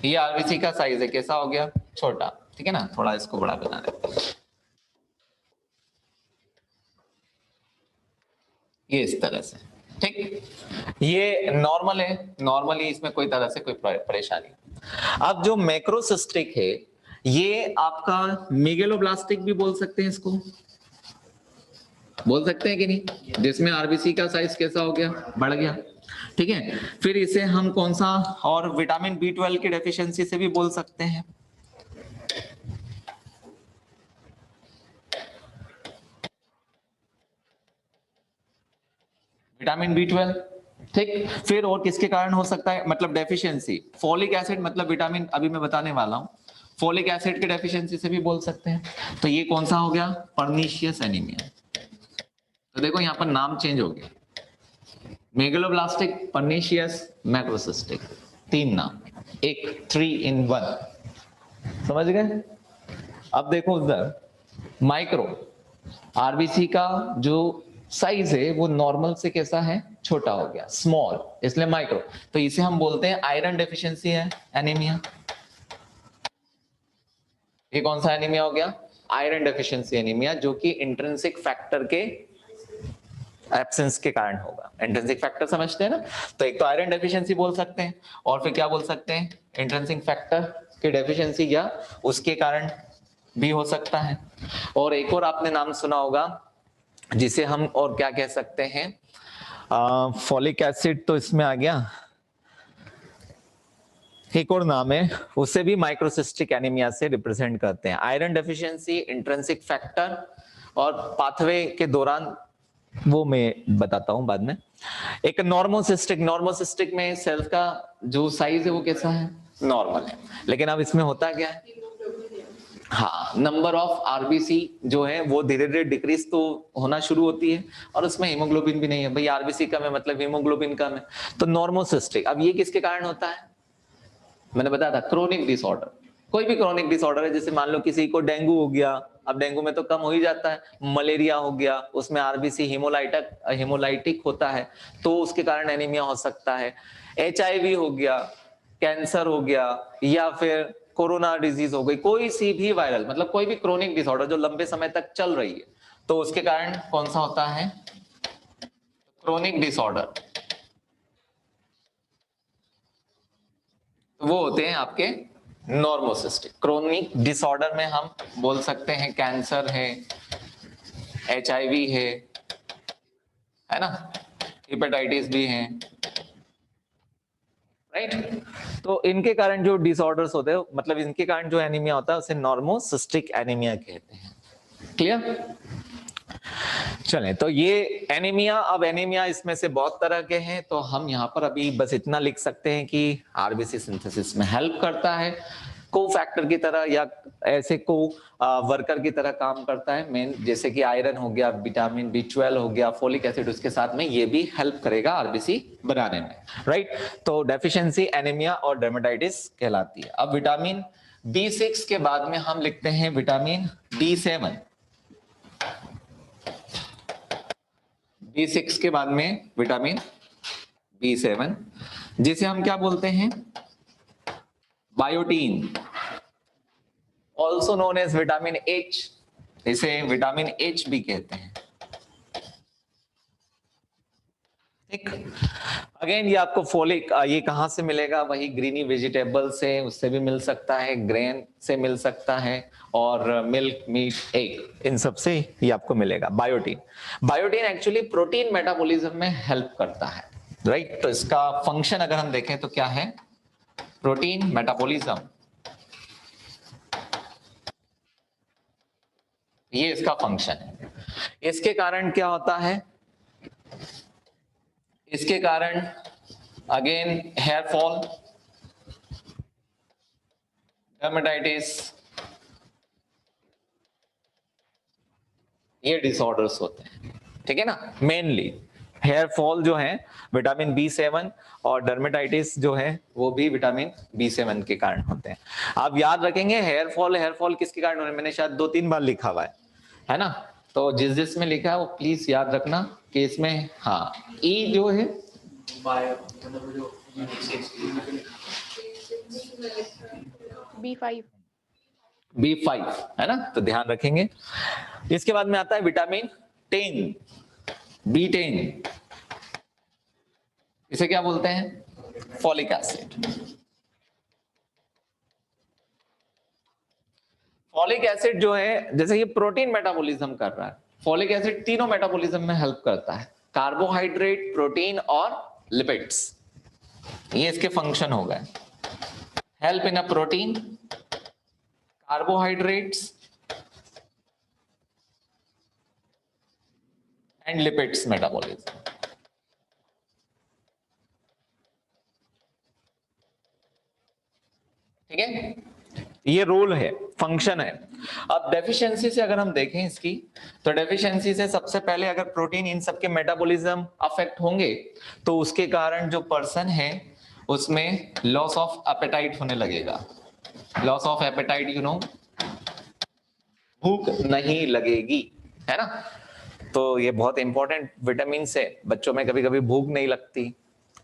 ये आरबीसी का साइज है, कैसा हो गया? छोटा, ठीक है ना। थोड़ा इसको बड़ा बना देते हैं, ये इस तरह से, ठीक। ये नॉर्मल है, नॉर्मली इसमें कोई तरह से कोई परेशानी। अब जो मैक्रोसिस्टिक है ये आपका मेगेलोब्लास्टिक भी बोल सकते हैं, इसको बोल सकते हैं कि नहीं, जिसमें आरबीसी का साइज कैसा हो गया? बढ़ गया, ठीक है। फिर इसे हम कौन सा, और विटामिन B12 की डेफिशिएंसी से भी बोल सकते हैं। विटामिन B12, ठीक। फिर और किसके कारण हो सकता है, मतलब डेफिशिएंसी? फोलिक एसिड, मतलब विटामिन अभी मैं बताने वाला हूं, फोलिक एसिड की डेफिशिएंसी से भी बोल सकते हैं। तो ये कौन सा हो गया? Pernicious anaemia. तो देखो यहां पर नाम चेंज हो गया, मेगलोब्लास्टिक, पर्नीशियस, मैक्रोसिस्टिक, 3 नाम। एक 3 in 1, समझ गए? अब देखो उधर माइक्रो आरबीसी का जो साइज है वो नॉर्मल से कैसा है, छोटा हो गया, स्मॉल, इसलिए माइक्रो। तो इसे हम बोलते हैं आयरन डेफिशिएंसी है, एनीमिया। ये कौन सा एनीमिया हो गया? आयरन डेफिशिएंसी एनीमिया, जो कि इंट्रिंसिक फैक्टर के एब्सेंस के कारण होगा। इंट्रिंसिक फैक्टर समझते हैं ना? तो एक तो आयरन डेफिशिएंसी बोल सकते हैं, और फिर क्या बोल सकते हैं, इंट्रिंसिक फैक्टर की डेफिशिएंसी या उसके कारण भी हो सकता है। और एक और आपने नाम सुना होगा जिसे हम और क्या कह सकते हैं, फॉलिक एसिड, तो इसमें आ गया। एक और नाम है, उसे भी माइक्रोसिस्टिक एनीमिया से रिप्रेजेंट करते हैं। आयरन डेफिशिएंसी, इंट्रिंसिक फैक्टर, और पाथवे के दौरान वो मैं बताता हूं बाद में। एक नॉर्मोसिस्टिक में सेल्स का जो साइज है वो कैसा है, नॉर्मल है। लेकिन अब इसमें होता क्या है, हाँ, नंबर ऑफ आरबीसी जो है वो धीरे धीरे डिक्रीज तो होना शुरू होती है, और उसमें हीमोग्लोबिन भी नहीं है भाई, आरबीसी कम है मतलब हीमोग्लोबिन कम है, तो नॉर्मोसिस्टिक। अब ये किसके कारण होता है, मैंने बताया था, क्रोनिक डिसऑर्डर। कोई भी क्रोनिक डिसऑर्डर है, जैसे मान लो किसी को डेंगू हो गया, अब डेंगू में तो कम हो ही जाता है, मलेरिया हो गया, उसमें आरबीसी हीमोलाइटिक होता है, तो उसके कारण एनीमिया हो सकता है। एचआईवी हो गया, कैंसर हो गया, या फिर कोरोना डिजीज हो गई, कोई सी भी वायरल, मतलब कोई भी क्रोनिक डिसऑर्डर जो लंबे समय तक चल रही है, तो उसके कारण कौन सा होता है, क्रोनिक डिसऑर्डर। वो होते हैं आपके नॉर्मोसिस्टिक। क्रोनिक डिसऑर्डर में हम बोल सकते हैं कैंसर है, एचआईवी है ना, हेपेटाइटिस भी है, राइट। तो इनके कारण जो डिसऑर्डर्स होते हैं, मतलब इनके कारण जो एनीमिया होता है उसे नॉर्मोसिस्टिक एनीमिया कहते हैं। क्लियर? चलें, तो ये एनीमिया। अब एनीमिया इसमें से बहुत तरह के हैं, तो हम यहाँ पर अभी बस इतना लिख सकते हैं कि आरबीसी सिंथेसिस में हेल्प करता है, को फैक्टर की तरह या ऐसे को वर्कर की तरह काम करता है मेन, जैसे कि आयरन हो गया, विटामिन B12 हो गया, फोलिक एसिड, उसके साथ में ये भी हेल्प करेगा आरबीसी बनाने में, राइट। तो डेफिशिएंसी एनीमिया और डर्मेटाइटिस कहलाती है। अब विटामिन B6 के बाद में हम लिखते हैं विटामिन B7। B6 के बाद में विटामिन B7, जिसे हम क्या बोलते हैं, biotin, also known as vitamin H, इसे विटामिन H भी कहते हैं। ठीक, अगेन ये आपको फोलिक, ये कहां से मिलेगा, वही ग्रीनी वेजिटेबल से, उससे भी मिल सकता है, ग्रेन से मिल सकता है, और मिल्क, मीट, एग, इन सब से ये आपको मिलेगा biotin. Biotin actually protein metabolism में हेल्प करता है, राइट। तो इसका फंक्शन अगर हम देखें तो क्या है, प्रोटीन मेटाबॉलिज्म, ये इसका फंक्शन है। इसके कारण क्या होता है, इसके कारण अगेन हेयर फॉल, डर्मेटाइटिस, ये डिसऑर्डर्स होते हैं, ठीक है ना। मेनली हेयर फॉल जो है विटामिन B7, और डर्मेटाइटिस जो है वो भी विटामिन B7 के कारण होते हैं। आप याद रखेंगे हेयर फॉल किसके कारण हो रहे हैं, मैंने शायद 2-3 बार लिखा हुआ है ना। तो जिस में लिखा है वो प्लीज याद रखना कि इसमें, हाँ, ई जो है बायो मतलब जो B5 B5 है ना, तो ध्यान रखेंगे। इसके बाद में आता है विटामिन 10, B10, इसे क्या बोलते हैं, फॉलिक एसिड। फॉलिक एसिड जो है, जैसे ये प्रोटीन मेटाबॉलिज्म कर रहा है, फॉलिक एसिड तीनों मेटाबॉलिज्म में हेल्प करता है, कार्बोहाइड्रेट, प्रोटीन और लिपिड्स, ये इसके फंक्शन हो गए। Help in a protein, carbohydrates and lipids metabolism, ठीक है, ये रोल है, फंक्शन है। अब डेफिशिएंसी से अगर हम देखें इसकी, तो डेफिशिएंसी से सबसे पहले अगर प्रोटीन इन सबके मेटाबॉलिज्म अफेक्ट होंगे, तो उसके कारण जो पर्सन है उसमें लॉस ऑफ एपेटाइट होने लगेगा। Loss of appetite you know, भूख नहीं लगेगी, है ना। तो ये बहुत इंपॉर्टेंट विटामिन है। बच्चों में कभी कभी भूख नहीं लगती,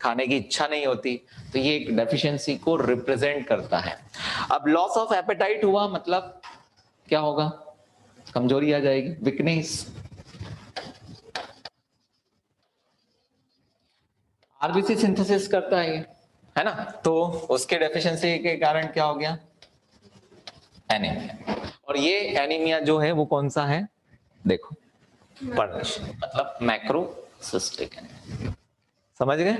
खाने की इच्छा नहीं होती, तो ये एक डेफिशिएंसी को रिप्रेजेंट करता है। अब लॉस ऑफ एपेटाइट हुआ मतलब क्या होगा, कमजोरी आ जाएगी, वीकनेस। आरबीसी सिंथेसिस करता है ना, तो उसके डेफिशिएंसी के कारण क्या हो गया, एनीमिया। और ये एनीमिया जो है वो कौन सा है, देखो पर्निश, मतलब मैक्रोसिस्टिक एनीमिया। समझ गए,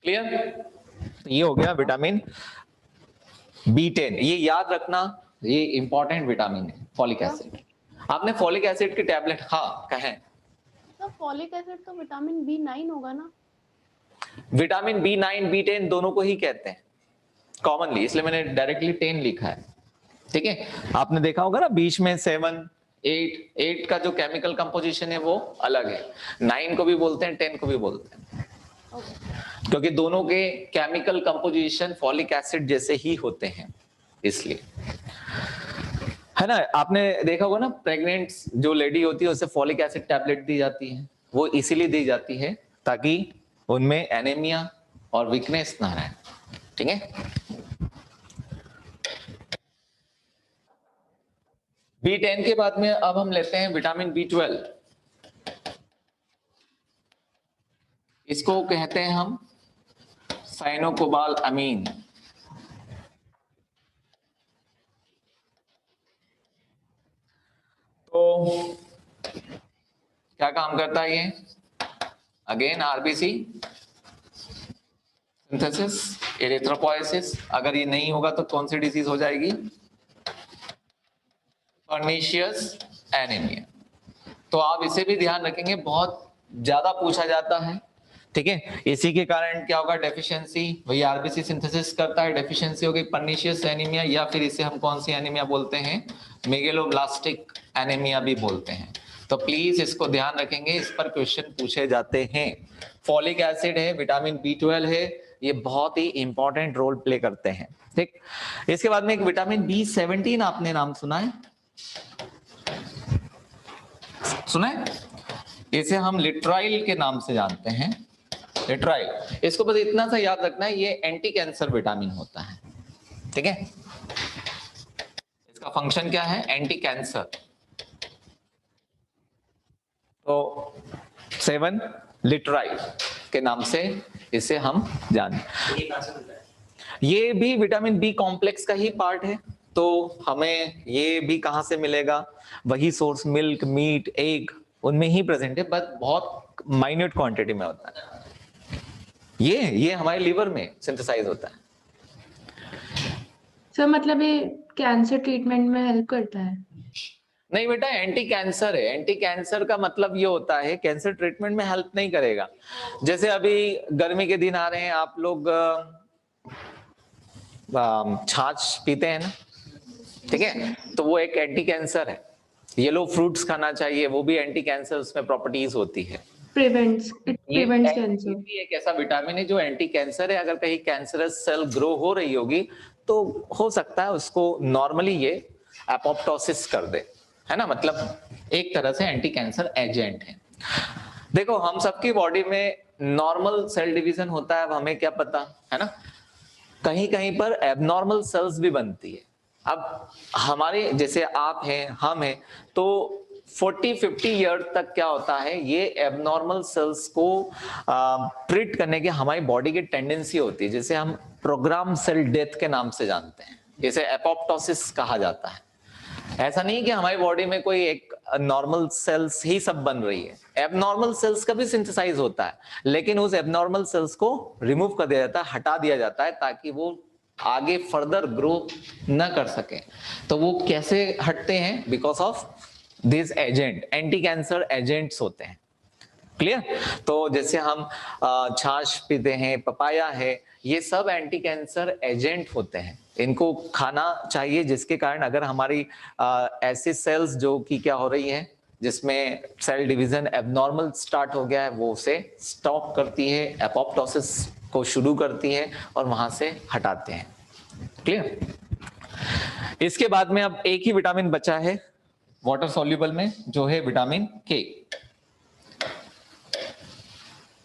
क्लियर। ये हो गया विटामिन B10। ये याद रखना, ये इंपॉर्टेंट विटामिन है, फॉलिक एसिड। आपने फॉलिक एसिड की टैबलेट, हाँ कहें। तो फॉलिक एसिड तो विटामिन B9 होगा ना? विटामिन B9 B10 दोनों को ही कहते हैं कॉमनली, इसलिए मैंने डायरेक्टली 10 लिखा है, ठीक है। आपने देखा होगा ना बीच में 7 8 का जो केमिकल कंपोजिशन है वो अलग है, 9 को भी बोलते हैं 10 को भी बोलते हैं, क्योंकि दोनों के केमिकल कंपोजिशन फॉलिक एसिड जैसे ही होते हैं, इसलिए, है ना। आपने देखा होगा ना, प्रेग्नेंट जो लेडी होती है उसे फॉलिक एसिड टैबलेट दी जाती है, वो इसीलिए दी जाती है ताकि उनमें एनीमिया और वीकनेस ना रहे, ठीक है। B10 के बाद में अब हम लेते हैं विटामिन B12। इसको कहते हैं हम साइनोकोबाल अमीन। तो क्या काम करता है ये, अगेन आरबीसी सिंथेसिस, एरिथ्रोपोएसिस। अगर ये नहीं होगा तो कौन सी डिजीज हो जाएगी, पर्निशियस एनीमिया। तो आप इसे भी ध्यान रखेंगे, बहुत ज्यादा पूछा जाता है, ठीक है। इसी के कारण क्या होगा, डेफिशिएंसी, वही आरबीसी सिंथेसिस करता है, डेफिशिएंसी हो गई पर्निशियस एनीमिया, या फिर इसे हम कौन सी एनीमिया बोलते हैं, मेगेलोब्लास्टिक एनीमिया भी बोलते हैं। तो प्लीज इसको ध्यान रखेंगे, इस पर क्वेश्चन पूछे जाते हैं। फॉलिक एसिड है, विटामिन B12 है, ये बहुत ही इंपॉर्टेंट रोल प्ले करते हैं, ठीक। इसके बाद में एक विटामिन B17 आपने नाम सुना है, सुना है, इसे हम लिट्राइल के नाम से जानते हैं, लिट्राइल। इसको बस इतना सा याद रखना है, ये एंटी कैंसर विटामिन होता है, ठीक है। इसका फंक्शन क्या है, एंटी कैंसर। तो 7 लिट्राइल के नाम से इसे हम जानते हैं। ये भी विटामिन बी कॉम्प्लेक्स का ही पार्ट है, तो हमें ये भी कहां से मिलेगा, वही सोर्स, मिल्क, मीट, एग, उनमें ही प्रेजेंट है, बट बहुत माइन्यूट क्वांटिटी में होता है। ये हमारे लिवर में सिंथेसाइज होता है। सर मतलब ये कैंसर ट्रीटमेंट में हेल्प करता है? नहीं बेटा, एंटी कैंसर है। एंटी कैंसर का मतलब ये होता है, कैंसर ट्रीटमेंट में हेल्प नहीं करेगा। जैसे अभी गर्मी के दिन आ रहे हैं, आप लोग छाछ पीते हैं ना, ठीक है, तो वो एक एंटी कैंसर है। येलो फ्रूट्स खाना चाहिए, वो भी एंटी कैंसर उसमें प्रॉपर्टीज होती है। Prevents cancer. ये एक ऐसा विटामिन है जो एंटी कैंसर है। अगर कहीं कैंसरस सेल ग्रो हो रही होगी तो हो सकता है उसको नॉर्मली ये एपोप्टोसिस कर दे, है ना, मतलब एक तरह से एंटी कैंसर एजेंट है। देखो, हम सबकी बॉडी में नॉर्मल सेल डिवीजन होता है, अब हमें क्या पता, है ना, कहीं कहीं पर एबनॉर्मल सेल्स भी बनती है। अब हमारे जैसे आप हैं, हम हैं, तो 40-50 ईयर तक क्या होता है, ये एबनॉर्मल सेल्स को ट्रीट करने की हमारी बॉडी की टेंडेंसी होती है, जिसे हम प्रोग्राम सेल डेथ के नाम से जानते हैं, इसे एपोप्टोसिस कहा जाता है। ऐसा नहीं कि हमारी बॉडी में कोई एक नॉर्मल सेल्स ही सब बन रही है, एबनॉर्मल सेल्स का भी सिंथेसाइज होता है, लेकिन उस एबनॉर्मल सेल्स को रिमूव कर दिया जाता है, हटा दिया जाता है, ताकि वो आगे फर्दर ग्रो न कर सके। तो वो कैसे हटते हैं, because of this agent, anti cancer agents होते हैं। क्लियर। तो जैसे हम छाछ पीते हैं, पपाया है, ये सब एंटी कैंसर एजेंट होते हैं, इनको खाना चाहिए, जिसके कारण अगर हमारी ऐसी सेल्स जो कि क्या हो रही है, जिसमें सेल डिवीजन एबनॉर्मल स्टार्ट हो गया है, वो उसे स्टॉप करती है, एपोप्टोसिस को शुरू करती है और वहां से हटाते हैं। क्लियर? इसके बाद में अब एक ही विटामिन बचा है वाटर सॉल्युबल में, जो है विटामिन के।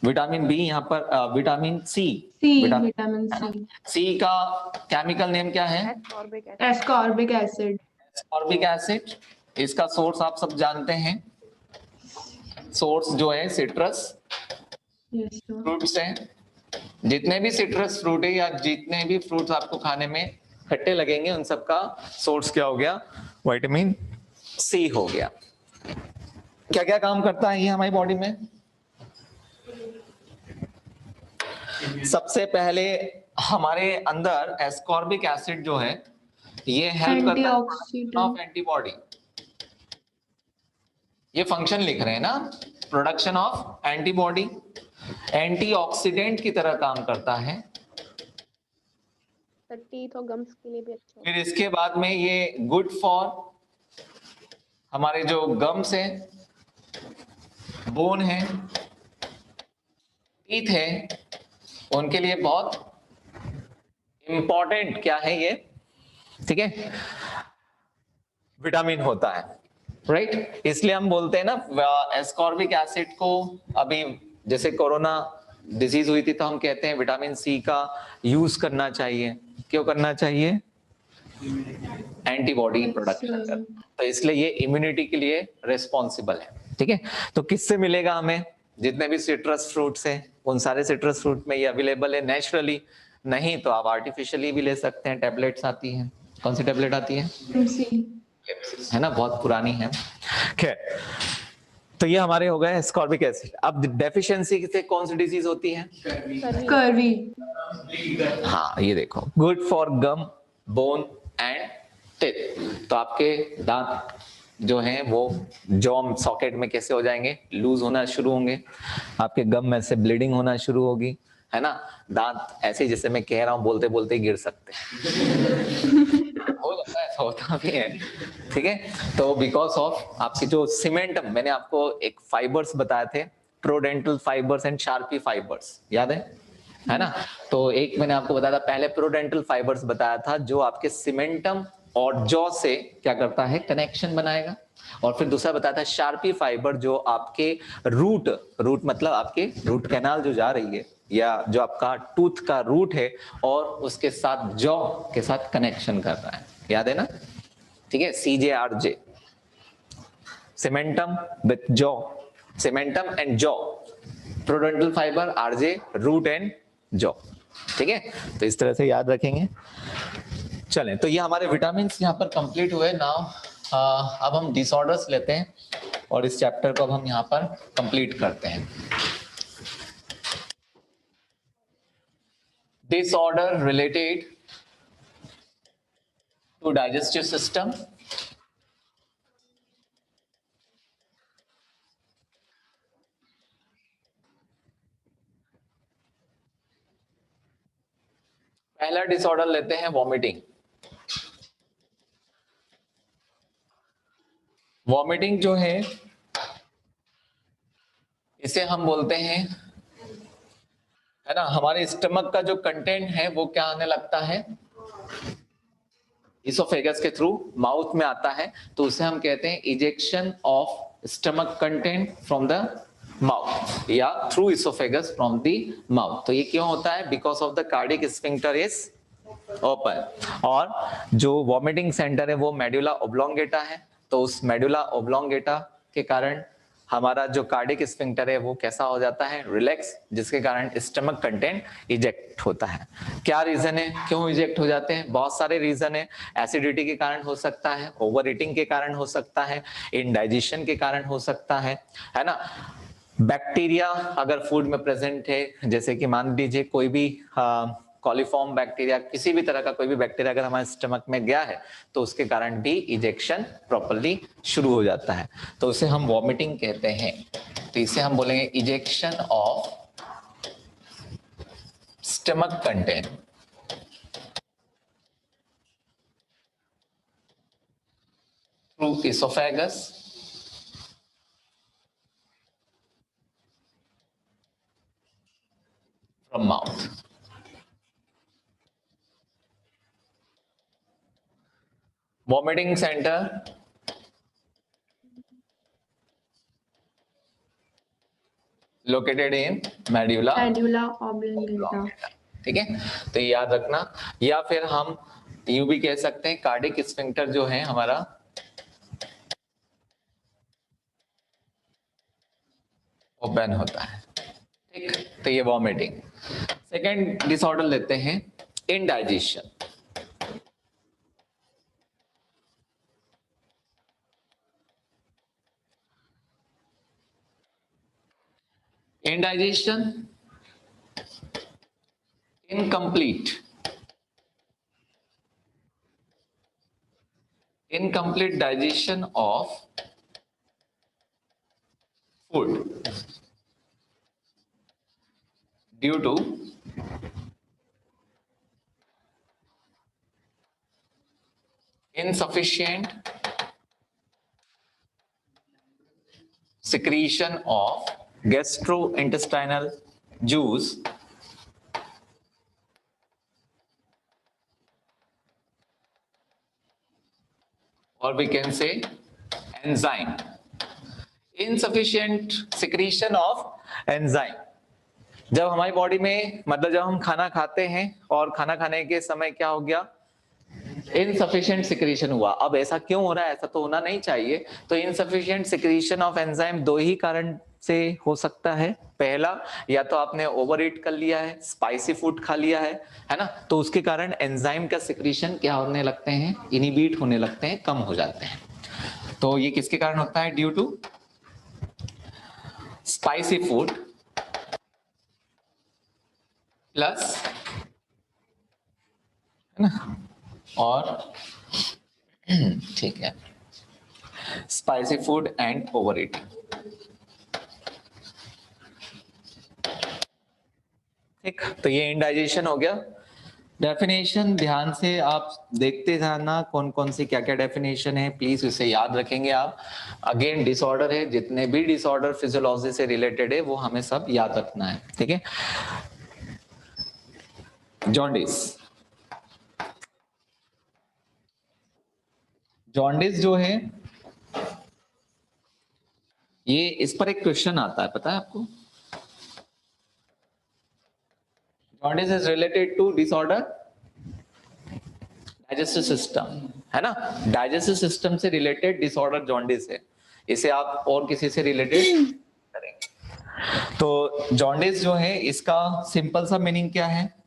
विटामिन बी यहाँ पर विटामिन सी, विटामिन सी, सी का केमिकल नेम क्या है? Ascorbic acid. Ascorbic acid. इसका सोर्स आप सब जानते हैं, सोर्स जो है सिट्रस यस सर। फ्रूट्स है। जितने भी सिट्रस फ्रूट है या जितने भी फ्रूट्स आपको खाने में खट्टे लगेंगे, उन सब का सोर्स क्या हो गया? विटामिन सी हो गया। क्या क्या काम करता है ये हमारी बॉडी में? सबसे पहले हमारे अंदर एस्कॉर्बिक एसिड जो है ये हेल्प करता है एंटीऑक्सीडेंट ऑफ एंटीबॉडी। ये फंक्शन लिख रहे हैं ना, प्रोडक्शन ऑफ एंटीबॉडी। एंटीऑक्सीडेंट की तरह काम करता है। टीथ और गम्स के लिए भी अच्छा फिर इसके बाद में ये गुड फॉर हमारे जो गम्स है, बोन है, टीथ है, उनके लिए बहुत इंपॉर्टेंट क्या है ये? ठीक है, विटामिन होता है, राइट? इसलिए हम बोलते हैं ना एस्कॉर्बिक एसिड को, अभी जैसे कोरोना डिजीज हुई थी तो हम कहते हैं विटामिन सी का यूज करना चाहिए। क्यों करना चाहिए? एंटीबॉडी प्रोडक्शन कर, तो इसलिए ये इम्यूनिटी के लिए रिस्पॉन्सिबल है। ठीक है, तो किससे मिलेगा हमें? जितने भी सिट्रस फ्रूट्स हैं उन सारे सिट्रस फ्रूट में ये अवेलेबल है नेचुरली। नहीं तो आप आर्टिफिशियली भी ले सकते हैं, टैबलेट्स आती हैं। कौन सी टैबलेट आती है? है ना, बहुत पुरानी है। खैर, तो ये हमारे हो गए एस्कॉर्बिक एसिड। अब डेफिशिएंसी से कौन सी डिजीज होती है? स्कर्वी। हाँ, ये देखो, good for gum, bone and teeth. तो आपके दांत जो हैं वो जॉ सॉकेट में कैसे हो जाएंगे? लूज होना शुरू होंगे। आपके गम में से ब्लीडिंग होना शुरू होगी, है ना। दांत ऐसे जैसे मैं कह रहा हूँ बोलते बोलते गिर सकते हैं। हो जाता है, ऐसा होता भी है। ठीक है, तो बिकॉज ऑफ आपके जो सीमेंटम, मैंने आपको एक फाइबर्स बताए थे, प्रोडेंटल फाइबर्स एंड शार्पी फाइबर्स, याद है ना। तो एक मैंने आपको बताया था पहले, प्रोडेंटल फाइबर्स बताया था, जो आपके सीमेंटम और जॉ से क्या करता है? कनेक्शन बनाएगा। और फिर दूसरा बताया था शार्पी फाइबर, जो आपके रूट मतलब आपके रूट कैनाल जो जा रही है, या जो आपका टूथ का रूट है और उसके साथ जॉ के साथ कनेक्शन कर रहा है, याद है ना। ठीक है, CJRJ, cementum with jaw, cementum and jaw, periodontal fibre, RJ, root and jaw. ठीक है, तो इस तरह से याद रखेंगे। चलें, तो ये हमारे विटामिन यहाँ पर कंप्लीट हुए। नाउ अब हम डिसऑर्डर्स लेते हैं और इस चैप्टर को अब हम यहाँ पर कंप्लीट करते हैं। Disorder related to digestive system. पहला डिसऑर्डर लेते हैं वॉमिटिंग। वॉमिटिंग जो है इसे हम बोलते हैं, है ना, हमारे स्टमक का जो कंटेंट है वो क्या आने लगता है? इसोफेगस के थ्रू माउथ में आता है, तो उसे हम कहते हैं ejection of stomach content from the mouth, या through oesophagus from the mouth. तो ये क्यों होता है? Because of the cardiac sphincter is open. और जो वॉमिटिंग सेंटर है वो मेडुला ओब्लोंगेटा है, तो उस मेडुला ओब्लोंगेटा के कारण हमारा जो कार्डियक स्फिंक्टर है वो कैसा हो जाता है? रिलैक्स, जिसके कारण स्टमक कंटेंट इजेक्ट होता है। क्या रीजन है क्यों इजेक्ट हो जाते हैं? बहुत सारे रीजन है। एसिडिटी के कारण हो सकता है, ओवर ईटिंग के कारण हो सकता है, इनडाइजेशन के कारण हो सकता है ना। बैक्टीरिया अगर फूड में प्रेजेंट है, जैसे कि मान लीजिए कोई भी कॉलीफॉर्म बैक्टीरिया, किसी भी तरह का कोई भी बैक्टीरिया अगर हमारे स्टमक में गया है तो उसके कारण भी इजेक्शन प्रॉपर्ली शुरू हो जाता है, तो उसे हम वॉमिटिंग कहते हैं। तो इसे हम बोलेंगे ejection of stomach content through oesophagus from mouth. Vomiting centre located in medulla Medulla oblongata. ठीक है, तो ये याद रखना। या फिर हम यूं भी कह सकते हैं कार्डिक स्फिंक्टर जो है हमारा ओपन होता है, ठीक। तो ये वॉमिटिंग। सेकेंड डिसऑर्डर लेते हैं indigestion. indigestion, incomplete digestion of food due to insufficient secretion of gastrointestinal juice or we can say enzyme, insufficient secretion of enzyme। जब हमारी बॉडी में मतलब जब हम खाना खाते हैं और खाना खाने के समय क्या हो गया, इनसफिशिएंट सिक्रीशन हुआ। अब ऐसा क्यों हो रहा है, ऐसा तो होना नहीं चाहिए। तो इनसफिशिएंट सिक्रीशन ऑफ एंजाइम दो ही कारण से हो सकता है। पहला, या तो आपने ओवर ईट कर लिया है, स्पाइसी फूड खा लिया है ना, तो उसके कारण एंजाइम का सिक्रीशन क्या होने लगते हैं, इनिबिट होने लगते हैं, कम हो जाते हैं। तो ये किसके कारण होता है, due to spicy food plus, है ना, और ठीक है, spicy food and overeating. ठीक, तो ये इंडाइजेशन हो गया। डेफिनेशन ध्यान से आप देखते जाना, कौन कौन सी क्या क्या डेफिनेशन है, प्लीज इसे याद रखेंगे आप। अगेन डिसऑर्डर है, जितने भी डिसऑर्डर फिजियोलॉजी से रिलेटेड है वो हमें सब याद रखना है, ठीक है। जॉन्डिस, जॉन्डिस जो है ये, इस पर एक क्वेश्चन आता है, पता है आपको। Jaundice is related to disorder digestive system, है ना, डाइजेस्टिव सिस्टम से रिलेटेड डिसऑर्डर जॉन्डिस है। इसे आप और किसी से रिलेटेड करेंगे। तो जॉन्डिस जो है इसका सिंपल सा मीनिंग क्या है,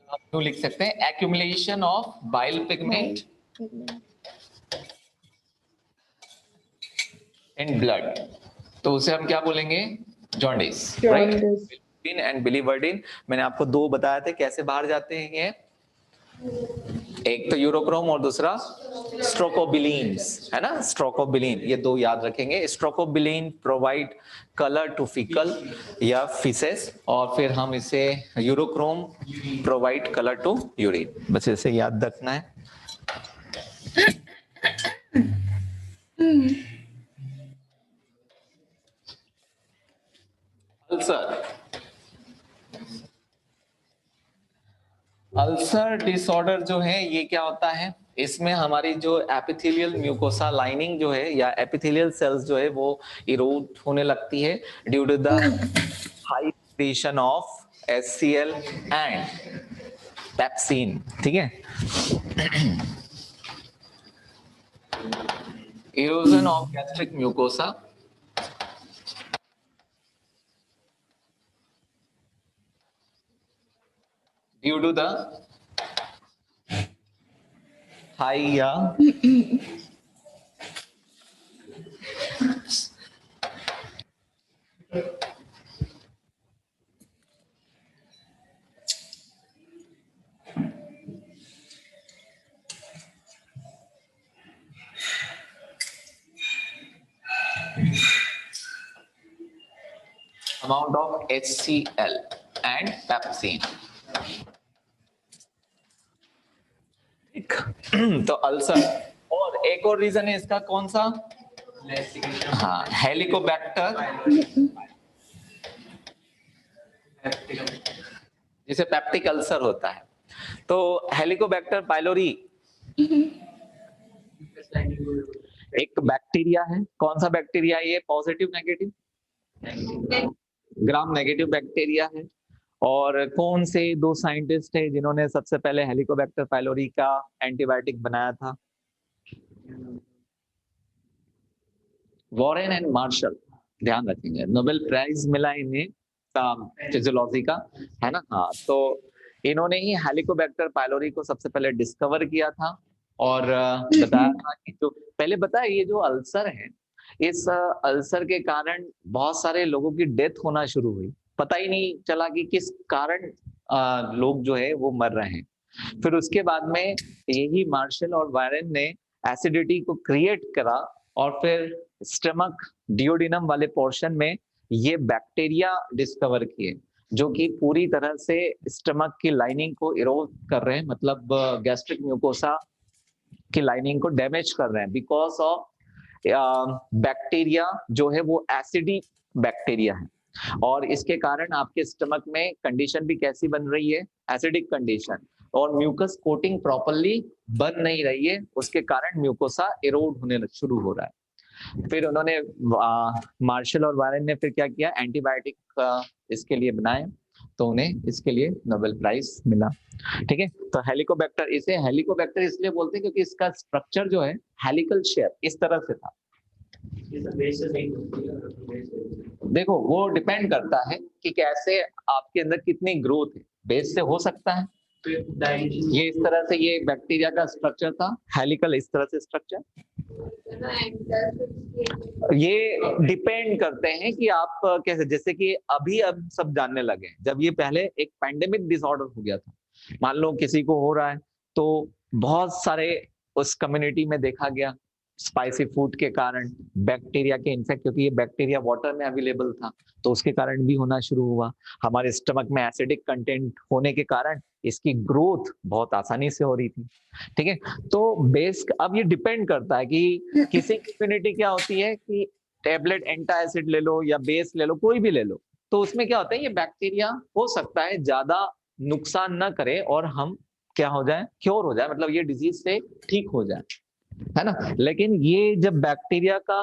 आप तो लिख सकते हैं accumulation of bile pigment in blood, तो उसे हम क्या बोलेंगे, जॉन्डिस, राइट। बिलिवर्डिन एंड बिलिवर्डिन, मैंने आपको दो बताया थे कैसे बाहर जाते हैं ये, एक तो यूरोक्रोम और दूसरा स्ट्रोकोबिलीन्स, है ना, स्ट्रोकोबिलीन, ये दो याद रखेंगे। Stercobilin provide colour to faecal या फीसेस, और फिर हम इसे urochrome provide colour to urine, बस इसे याद रखना है। अल्सर, अल्सर डिसऑर्डर जो है ये क्या होता है, इसमें हमारी जो एपिथेलियल म्यूकोसा लाइनिंग जो है या एपिथेलियल सेल्स जो है वो इरोड होने लगती है due to the high secretion of HCl and pepsin, ठीक है। Erosion of gastric mucosa, due to the high amount of HCl and pepsin। तो अल्सर, और एक और रीजन है इसका, कौन सा, हाँ, हेलिकोबैक्टर जिसे पेप्टिक अल्सर होता है। तो हेलिकोबैक्टर पाइलोरी एक बैक्टीरिया है। कौन सा बैक्टीरिया है ये? Positive negative? Gram negative bacteria है। और कौन से दो साइंटिस्ट है जिन्होंने सबसे पहले हेलिकोबैक्टर पाइलोरी का एंटीबायोटिक बनाया था? वॉरेन एंड मार्शल, ध्यान रखेंगे, नोबेल प्राइज मिला इन्हें फिजियोलॉजी का, है ना। हाँ, तो इन्होंने ही हेलिकोबैक्टर पाइलोरी को सबसे पहले डिस्कवर किया था और बताया था कि जो पहले बताया ये जो अल्सर है, इस अल्सर के कारण बहुत सारे लोगों की डेथ होना शुरू हुई। पता ही नहीं चला कि किस कारण लोग जो है वो मर रहे हैं। फिर उसके बाद में यही मार्शल और वायरन ने एसिडिटी को क्रिएट करा और फिर स्टमक डियोडिनम वाले पोर्शन में ये बैक्टीरिया डिस्कवर किए जो कि पूरी तरह से स्टमक की लाइनिंग को इरोड कर रहे हैं, मतलब गैस्ट्रिक म्यूकोसा की लाइनिंग को डैमेज कर रहे हैं बिकॉज ऑफ बैक्टीरिया जो है वो एसिडिक बैक्टीरिया है। और इसके कारण आपके स्टमक में कंडीशन भी कैसी बन रही है? एसिडिक कंडीशन, और म्यूकस कोटिंग प्रॉपर्ली बन नहीं रही है, उसके कारण म्यूकोसा इरोड होने शुरू हो रहा है। फिर उन्होंने मार्शल और वारेन ने फिर क्या किया? एंटीबायोटिक इसके लिए बनाए, तो उन्हें इसके लिए नोबेल प्राइज मिला। ठीक है, तो हेलिकोबैक्टर, इसे हेलिकोबैक्टर इसलिए बोलते हैं क्योंकि इसका स्ट्रक्चर जो है हेलिकल शेप इस तरह से था। देखो, वो डिपेंड करता है कि कैसे आपके अंदर कितनी ग्रोथ है। बेस से हो सकता है ये इस तरह से, ये बैक्टीरिया का स्ट्रक्चर था हेलिकल, इस तरह से स्ट्रक्चर। ये डिपेंड करते हैं कि आप कैसे, जैसे कि अभी अब सब जानने लगे हैं, जब ये पहले एक पैंडेमिक डिसऑर्डर हो गया था, मान लो किसी को हो रहा है तो बहुत सारे उस कम्युनिटी में देखा गया स्पाइसी फूड के कारण बैक्टीरिया के इन्फेक्ट, क्योंकि ये बैक्टीरिया वाटर में अवेलेबल था तो उसके कारण भी होना शुरू हुआ। हमारे स्टमक में एसिडिक कंटेंट होने के कारण इसकी ग्रोथ बहुत आसानी से हो रही थी। ठीक है, तो बेस अब ये डिपेंड करता है कि किसी कम्युनिटी क्या होती है कि टेबलेट एंटा एसिड ले लो या बेस ले लो, कोई भी ले लो, तो उसमें क्या होता है, ये बैक्टीरिया हो सकता है ज्यादा नुकसान न करे और हम क्या हो जाए, क्योर हो जाए, मतलब ये डिजीज से ठीक हो जाए, है ना। लेकिन ये जब बैक्टीरिया का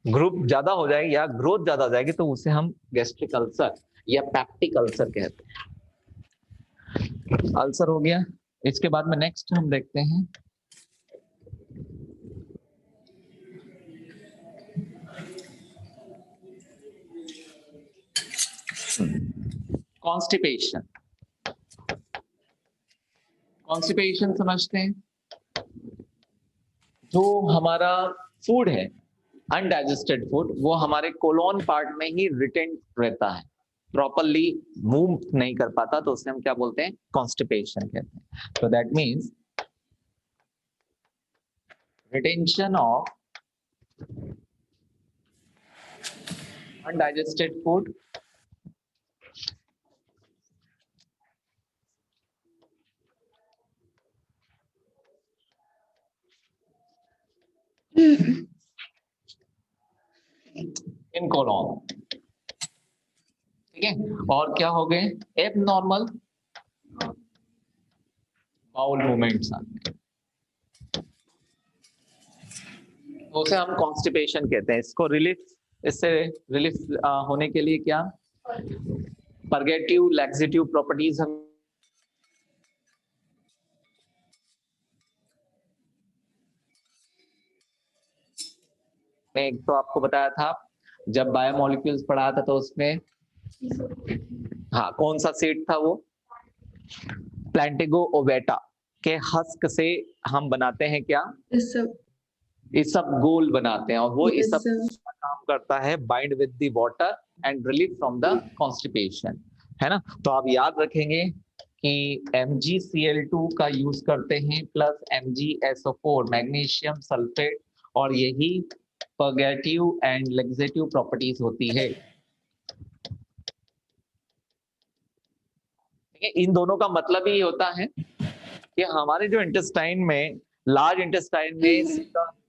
ग्रुप ज्यादा हो जाएगी या ग्रोथ ज्यादा हो जाएगी तो उसे हम गैस्ट्रिक अल्सर या पेप्टिक अल्सर कहते हैं। अल्सर हो गया। इसके बाद में नेक्स्ट हम देखते हैं कॉन्स्टिपेशन। कॉन्स्टिपेशन समझते हैं, जो हमारा फूड है अनडाइजेस्टेड फूड, वो हमारे कोलोन पार्ट में ही रिटेन रहता है, प्रॉपरली मूव नहीं कर पाता, तो उसे हम क्या बोलते हैं? कॉन्स्टिपेशन कहते हैं। तो that means retention of undigested food in colon. ठीक है, और क्या हो गए? एबनॉर्मल बाउल मूवमेंट्स आते हैं, तो उसे हम कॉन्स्टिपेशन कहते हैं। इसको रिलीफ, इससे रिलीफ होने के लिए क्या परगेटिव लैक्सेटिव प्रॉपर्टीज हम एक तो आपको बताया था जब बायोमोलिक्यूल्स पढ़ा था तो उसमें हाँ कौन सा सीड था वो? प्लांटिगो ओवेटा के हस्क से हम बनाते हैं क्या? इस सब गोल बनाते हैं, और वो इस सब का काम करता है bind with the water and relief from the constipation, है ना। तो आप याद रखेंगे कि MgCl2 का यूज करते हैं प्लस MgSO4 मैग्नीशियम सल्फेट, और यही परगेटिव एंड लैक्सेटिव प्रॉपर्टीज होती है। इन दोनों का मतलब ही होता है कि हमारे जो इंटेस्टाइन में, लार्ज इंटेस्टाइन में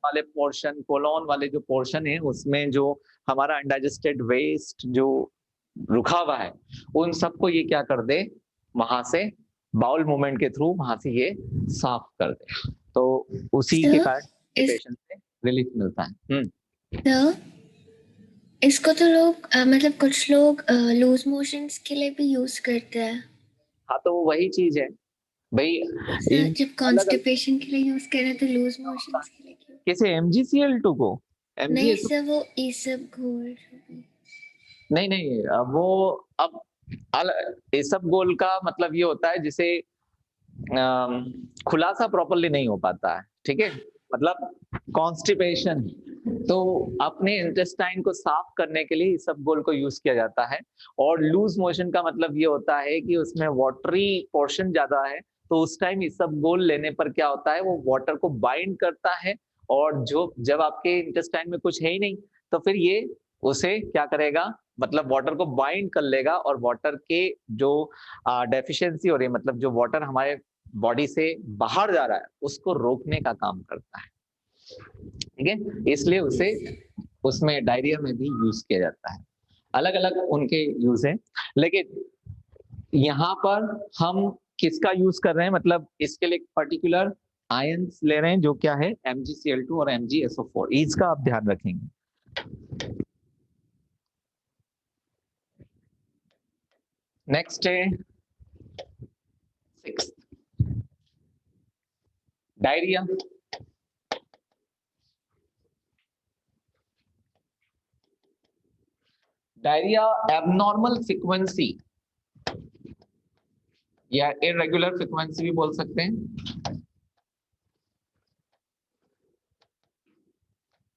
वाले पोर्शन, कोलोन वाले जो पोर्शन है, उसमें जो हमारा अनडाइजेस्टेड वेस्ट जो रुका हुआ है, उन सबको ये क्या कर दे, वहां से बाउल मूवमेंट के थ्रू वहां से ये साफ कर दे, तो उसी के कारण पेशेंट से रिलीफ मिलता है। तो इसको तो लोग मतलब कुछ लोग लूज मोशंस के लिए भी यूज करते हैं। हाँ तो वही चीज है भाई, जब कॉन्स्टिपेशन के लिए यूज करें तो लूज मोशंस के लिए क्यों? किसे, MgCl2 को? नहीं सर, वो इसबगोल। नहीं नहीं, वो अब इसबगोल का मतलब ये होता है जिसे खुलासा प्रॉपरली नहीं हो पाता है, ठीक है, मतलब कॉन्स्टिपेशन, तो अपने इंटेस्टाइन को साफ करने के लिए इसबगोल को यूज किया जाता है। और लूज मोशन का मतलब ये होता है कि उसमें वाटरी पोर्शन ज्यादा है, तो उस टाइम इसबगोल लेने पर क्या होता है, वो वाटर को बाइंड करता है, और जो जब आपके इंटेस्टाइन में कुछ है ही नहीं तो फिर ये उसे क्या करेगा, मतलब वाटर को बाइंड कर लेगा, और वाटर के जो डेफिशिएंसी हो रही है, मतलब जो वाटर हमारे बॉडी से बाहर जा रहा है उसको रोकने का काम करता है, ठीक है, इसलिए उसे उसमें डायरिया में भी यूज किया जाता है। अलग अलग उनके यूज है, लेकिन यहाँ पर हम किसका यूज कर रहे हैं, मतलब इसके लिए पर्टिकुलर आयंस ले रहे हैं जो क्या है MgCl2 और MgSO4, इसका आप ध्यान रखेंगे। नेक्स्ट है 6 डायरिया। डायरिया एबनॉर्मल फ्रीक्वेंसी या इरेगुलर फ्रीक्वेंसी भी बोल सकते हैं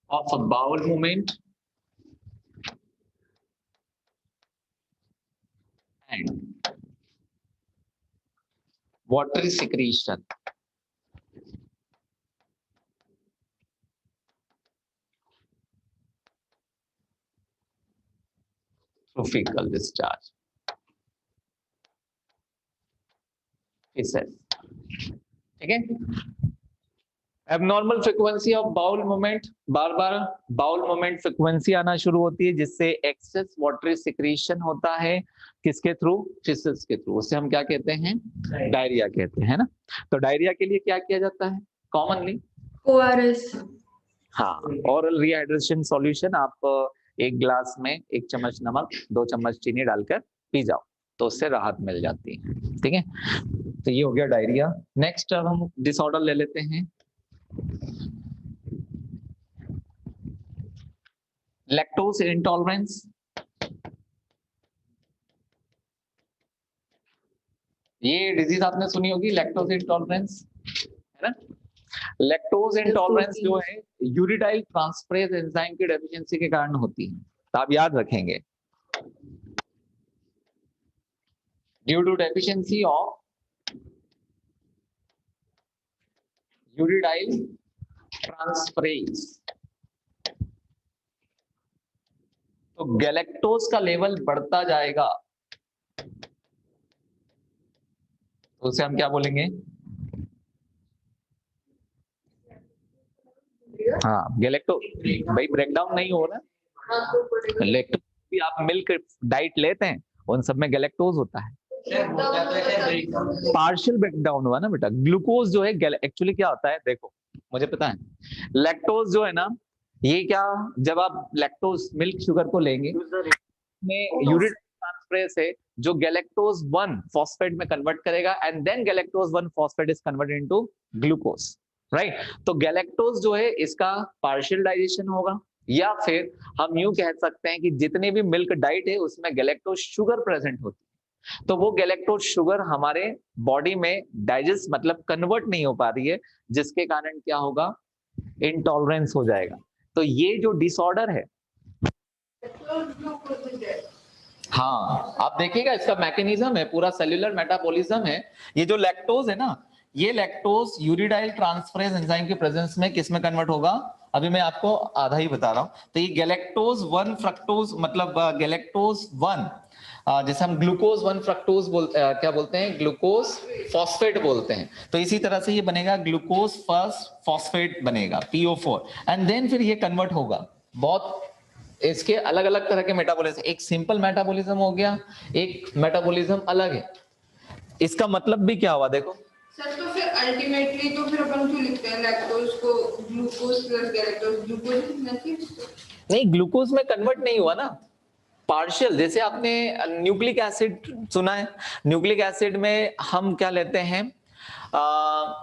of a bowel movement and watery secretion through fecal discharge, ठीक है। Abnormal frequency of bowel movement, bar bar bowel movement frequency आना शुरू होती है जिससे एक्सेस वाटरी सिक्रीशन होता है, किसके थ्रू, फिसेस के थ्रू, उसे हम क्या कहते हैं, डायरिया कहते हैं ना। तो डायरिया के लिए क्या किया जाता है कॉमनली, ORS। हाँ, ओरल रिहाइड्रेशन सॉल्यूशन, आप एक ग्लास में 1 चम्मच नमक 2 चम्मच चीनी डालकर पी जाओ तो उससे राहत मिल जाती है, ठीक है। तो ये हो गया डायरिया। नेक्स्ट अब हम डिसऑर्डर ले लेते हैं, लैक्टोज इंटॉलरेंस। ये डिजीज आपने सुनी होगी लैक्टोज इंटॉलरेंस, है ना। लैक्टोज इंटॉलरेंस जो है यूरिडाइल ट्रांसफरेज एंजाइम की डेफिशिएंसी के कारण होती है, तो आप याद रखेंगे due to deficiency of uridyl transferase, तो गैलेक्टोज का लेवल बढ़ता जाएगा, तो उसे हम क्या बोलेंगे, हाँ गैलेक्टो, भाई ब्रेकडाउन नहीं हो रहा, लैक्टोज भी आप मिल्क डाइट लेते हैं उन सब में गैलेक्टोज होता है, पार्शियल ब्रेकडाउन हुआ ना बेटा। ग्लूकोज जो है एक्चुअली क्या होता है, देखो मुझे पता है, लैक्टोज जो है ना, ये क्या, जब आप लैक्टोज मिल्क शुगर को लेंगे में यूरिन ट्रांसफरेज है जो गैलेक्टोज 1 फॉस्फेट में कन्वर्ट करेगा, and then galactose 1 phosphate is converted into glucose, right. तो गैलेक्टोज जो है इसका पार्शियल डाइजेशन होगा, या फिर हम यूं कह सकते हैं कि जितने भी मिल्क डाइट है उसमें गैलेक्टोज शुगर प्रेजेंट होती है, तो वो गैलेक्टोज शुगर हमारे बॉडी में डाइजेस्ट मतलब कन्वर्ट नहीं हो पा रही है, जिसके कारण क्या होगा, इंटॉलरेंस हो जाएगा। तो ये जो डिसऑर्डर है, हाँ आप देखिएगा इसका मैकेनिज्म है, पूरा सेल्यूलर मेटाबॉलिज्म है। ये जो लैक्टोज है ना, ये लैक्टोज यूरिडाइल ट्रांसफरेज एंजाइम के प्रेजेंस में किस में कन्वर्ट होगा, अभी मैं आपको आधा ही बता रहा हूं। तो ये गैलेक्टोज 1 फ्रक्टोज मतलब गैलेक्टोज 1 जैसे हम ग्लूकोज 1 फ्रक्टोज क्या बोलते हैं, ग्लूकोज फॉस्फेट बोलते हैं, तो इसी तरह से ये बनेगा ग्लूकोज फर्स्ट फॉस्फेट बनेगा PO4, एंड देन फिर ये कन्वर्ट होगा बहुत इसके अलग अलग तरह के मेटाबॉलिज्म, एक सिंपल मेटाबॉलिज्म हो गया, एक मेटाबॉलिज्म अलग है। इसका मतलब भी क्या हुआ देखो, सर तो फिर अल्टीमेटली तो फिर अपन क्यों लिखते हैं लैक्टोज को ग्लूकोज प्लस गैलेक्टोज, ग्लूकोज लिखना चाहिए? नहीं ग्लूकोज में कन्वर्ट नहीं हुआ ना, पार्शियल। जैसे आपने न्यूक्लिक एसिड सुना है, न्यूक्लिक एसिड में हम क्या लेते हैं,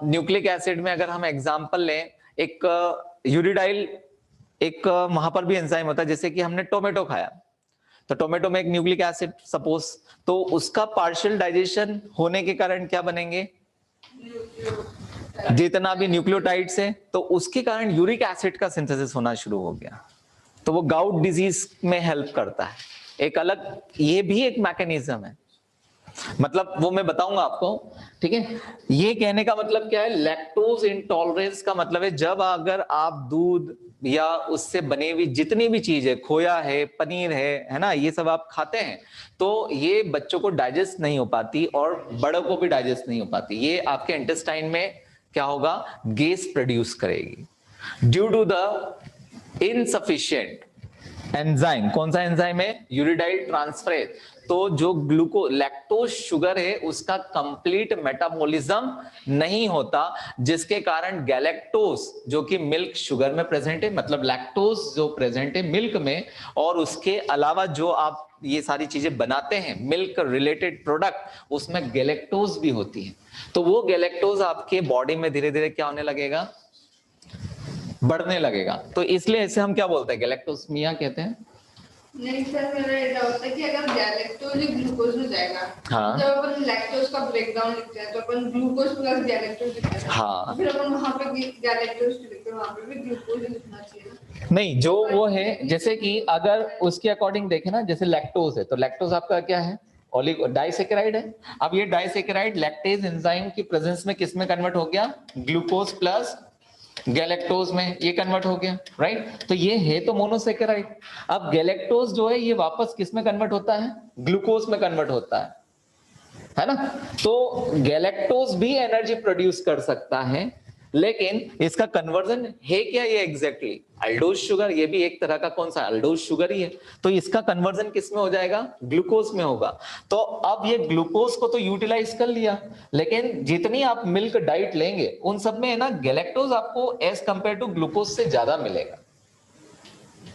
न्यूक्लिक एसिड में अगर हम एग्जांपल लें, एक यूरिडाइल, एक वहां पर भी एंजाइम होता है, जैसे कि हमने टोमेटो खाया, तो टोमेटो में एक न्यूक्लिक एसिड सपोज, तो उसका पार्शियल डाइजेशन होने के कारण क्या बनेंगे, जितना भी न्यूक्लियोटाइड्स है, तो उसके कारण यूरिक एसिड का सिंथेसिस होना शुरू हो गया, तो वो गाउट डिजीज में हेल्प करता है। एक अलग, ये भी एक मैकेनिज्म है, मतलब वो मैं बताऊंगा आपको, ठीक है। ये कहने का मतलब क्या है, लैक्टोज इंटॉलरेंस का मतलब है जब अगर आप दूध या उससे बनी हुई जितनी भी चीज है, खोया है, पनीर है ना, ये सब आप खाते हैं, तो ये बच्चों को डाइजेस्ट नहीं हो पाती और बड़ों को भी डाइजेस्ट नहीं हो पाती। ये आपके इंटेस्टाइन में क्या होगा, गैस प्रोड्यूस करेगी due to the insufficient enzyme. कौन सा एंजाइम है, यूरिडाइल ट्रांसफरेज। तो जो ग्लूको लैक्टोज शुगर है उसका कंप्लीट मेटाबॉलिज्म नहीं होता, जिसके कारण गैलेक्टोज जो कि मिल्क शुगर में प्रेजेंट है, मतलब लैक्टोज जो प्रेजेंट है मिल्क में, और उसके अलावा जो आप ये सारी चीजें बनाते हैं मिल्क रिलेटेड प्रोडक्ट, उसमें गैलेक्टोज भी होती है। तो वो गैलेक्टोज आपके बॉडी में धीरे धीरे क्या होने लगेगा, बढ़ने लगेगा। तो इसलिए इसे हम क्या बोलते हैं, गैलेक्टोस्मिया कहते हैं। नहीं सर, मेरा ये डाउट है कि अगर गैलेक्टोज ग्लूकोज हो जाएगा, हाँ। जब अपन लैक्टोज का ब्रेकडाउन लिखते हैं तो अपन ग्लूकोज प्लस गैलेक्टोज लिखते हैं, हाँ। फिर अपन वहां पे गैलेक्टोज लिखते हैं, वहां पे भी ग्लूकोज लिखना चाहिए ना? नहीं, जो वो है, जैसे कि अगर उसके अकॉर्डिंग देखें ना, जैसे लैक्टोज है तो लैक्टोज आपका क्या है, डाइसेकेराइड है। अब ये डाइसेकेराइड लैक्टेज एंजाइम की प्रेजेंस में किस में कन्वर्ट हो गया, ग्लूकोज प्लस गैलेक्टोज में ये कन्वर्ट हो गया, राइट। तो ये है तो मोनोसेकेराइड। अब गैलेक्टोज जो है ये वापस किस में कन्वर्ट होता है, ग्लूकोज में कन्वर्ट होता है ना। तो गैलेक्टोज भी एनर्जी प्रोड्यूस कर सकता है, लेकिन इसका कन्वर्जन है क्या ये एग्जैक्टली, अल्डोज शुगर, ये भी एक तरह का कौन सा अल्डोज शुगर ही है, तो इसका कन्वर्जन किस में हो जाएगा, ग्लूकोज में होगा। तो अब ये ग्लूकोज को तो यूटिलाइज कर लिया, लेकिन जितनी आप मिल्क डाइट लेंगे उन सब में है ना गैलेक्टोज आपको एज कंपेयर टू ग्लूकोज से ज्यादा मिलेगा।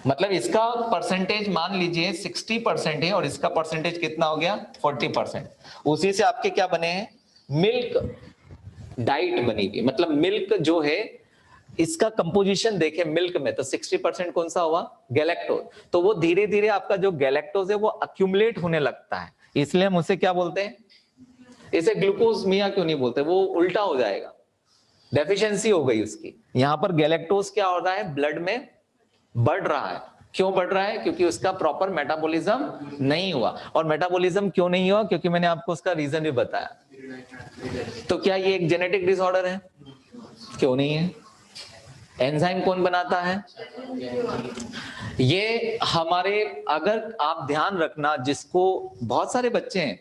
मतलब इसका परसेंटेज मान लीजिए 60% है और इसका परसेंटेज कितना हो गया, 40%। उसी से आपके क्या बने हैं, मिल्क डाइट बनी हुई, मतलब मिल्क जो है इसका कंपोजिशन देखें मिल्क में, तो 60% कौन सा हुआ, गैलेक्टोज। तो वो धीरे धीरे आपका जो गैलेक्टोज है वो अक्यूमुलेट होने लगता है, इसलिए हम उसे क्या बोलते हैं, इसे ग्लूकोजमिया क्यों नहीं बोलते, वो उल्टा हो जाएगा, डेफिशिएंसी हो गई उसकी। यहां पर गैलेक्टोज क्या हो रहा है, ब्लड में बढ़ रहा है। क्यों बढ़ रहा है, क्योंकि उसका प्रॉपर मेटाबॉलिज्म नहीं हुआ। और मेटाबॉलिज्म क्यों नहीं हुआ, क्योंकि मैंने आपको उसका रीजन भी बताया। तो क्या ये एक जेनेटिक डिसऑर्डर है, क्यों नहीं है। एंजाइम कौन बनाता है, ये हमारे, अगर आप ध्यान रखना, जिसको बहुत सारे बच्चे हैं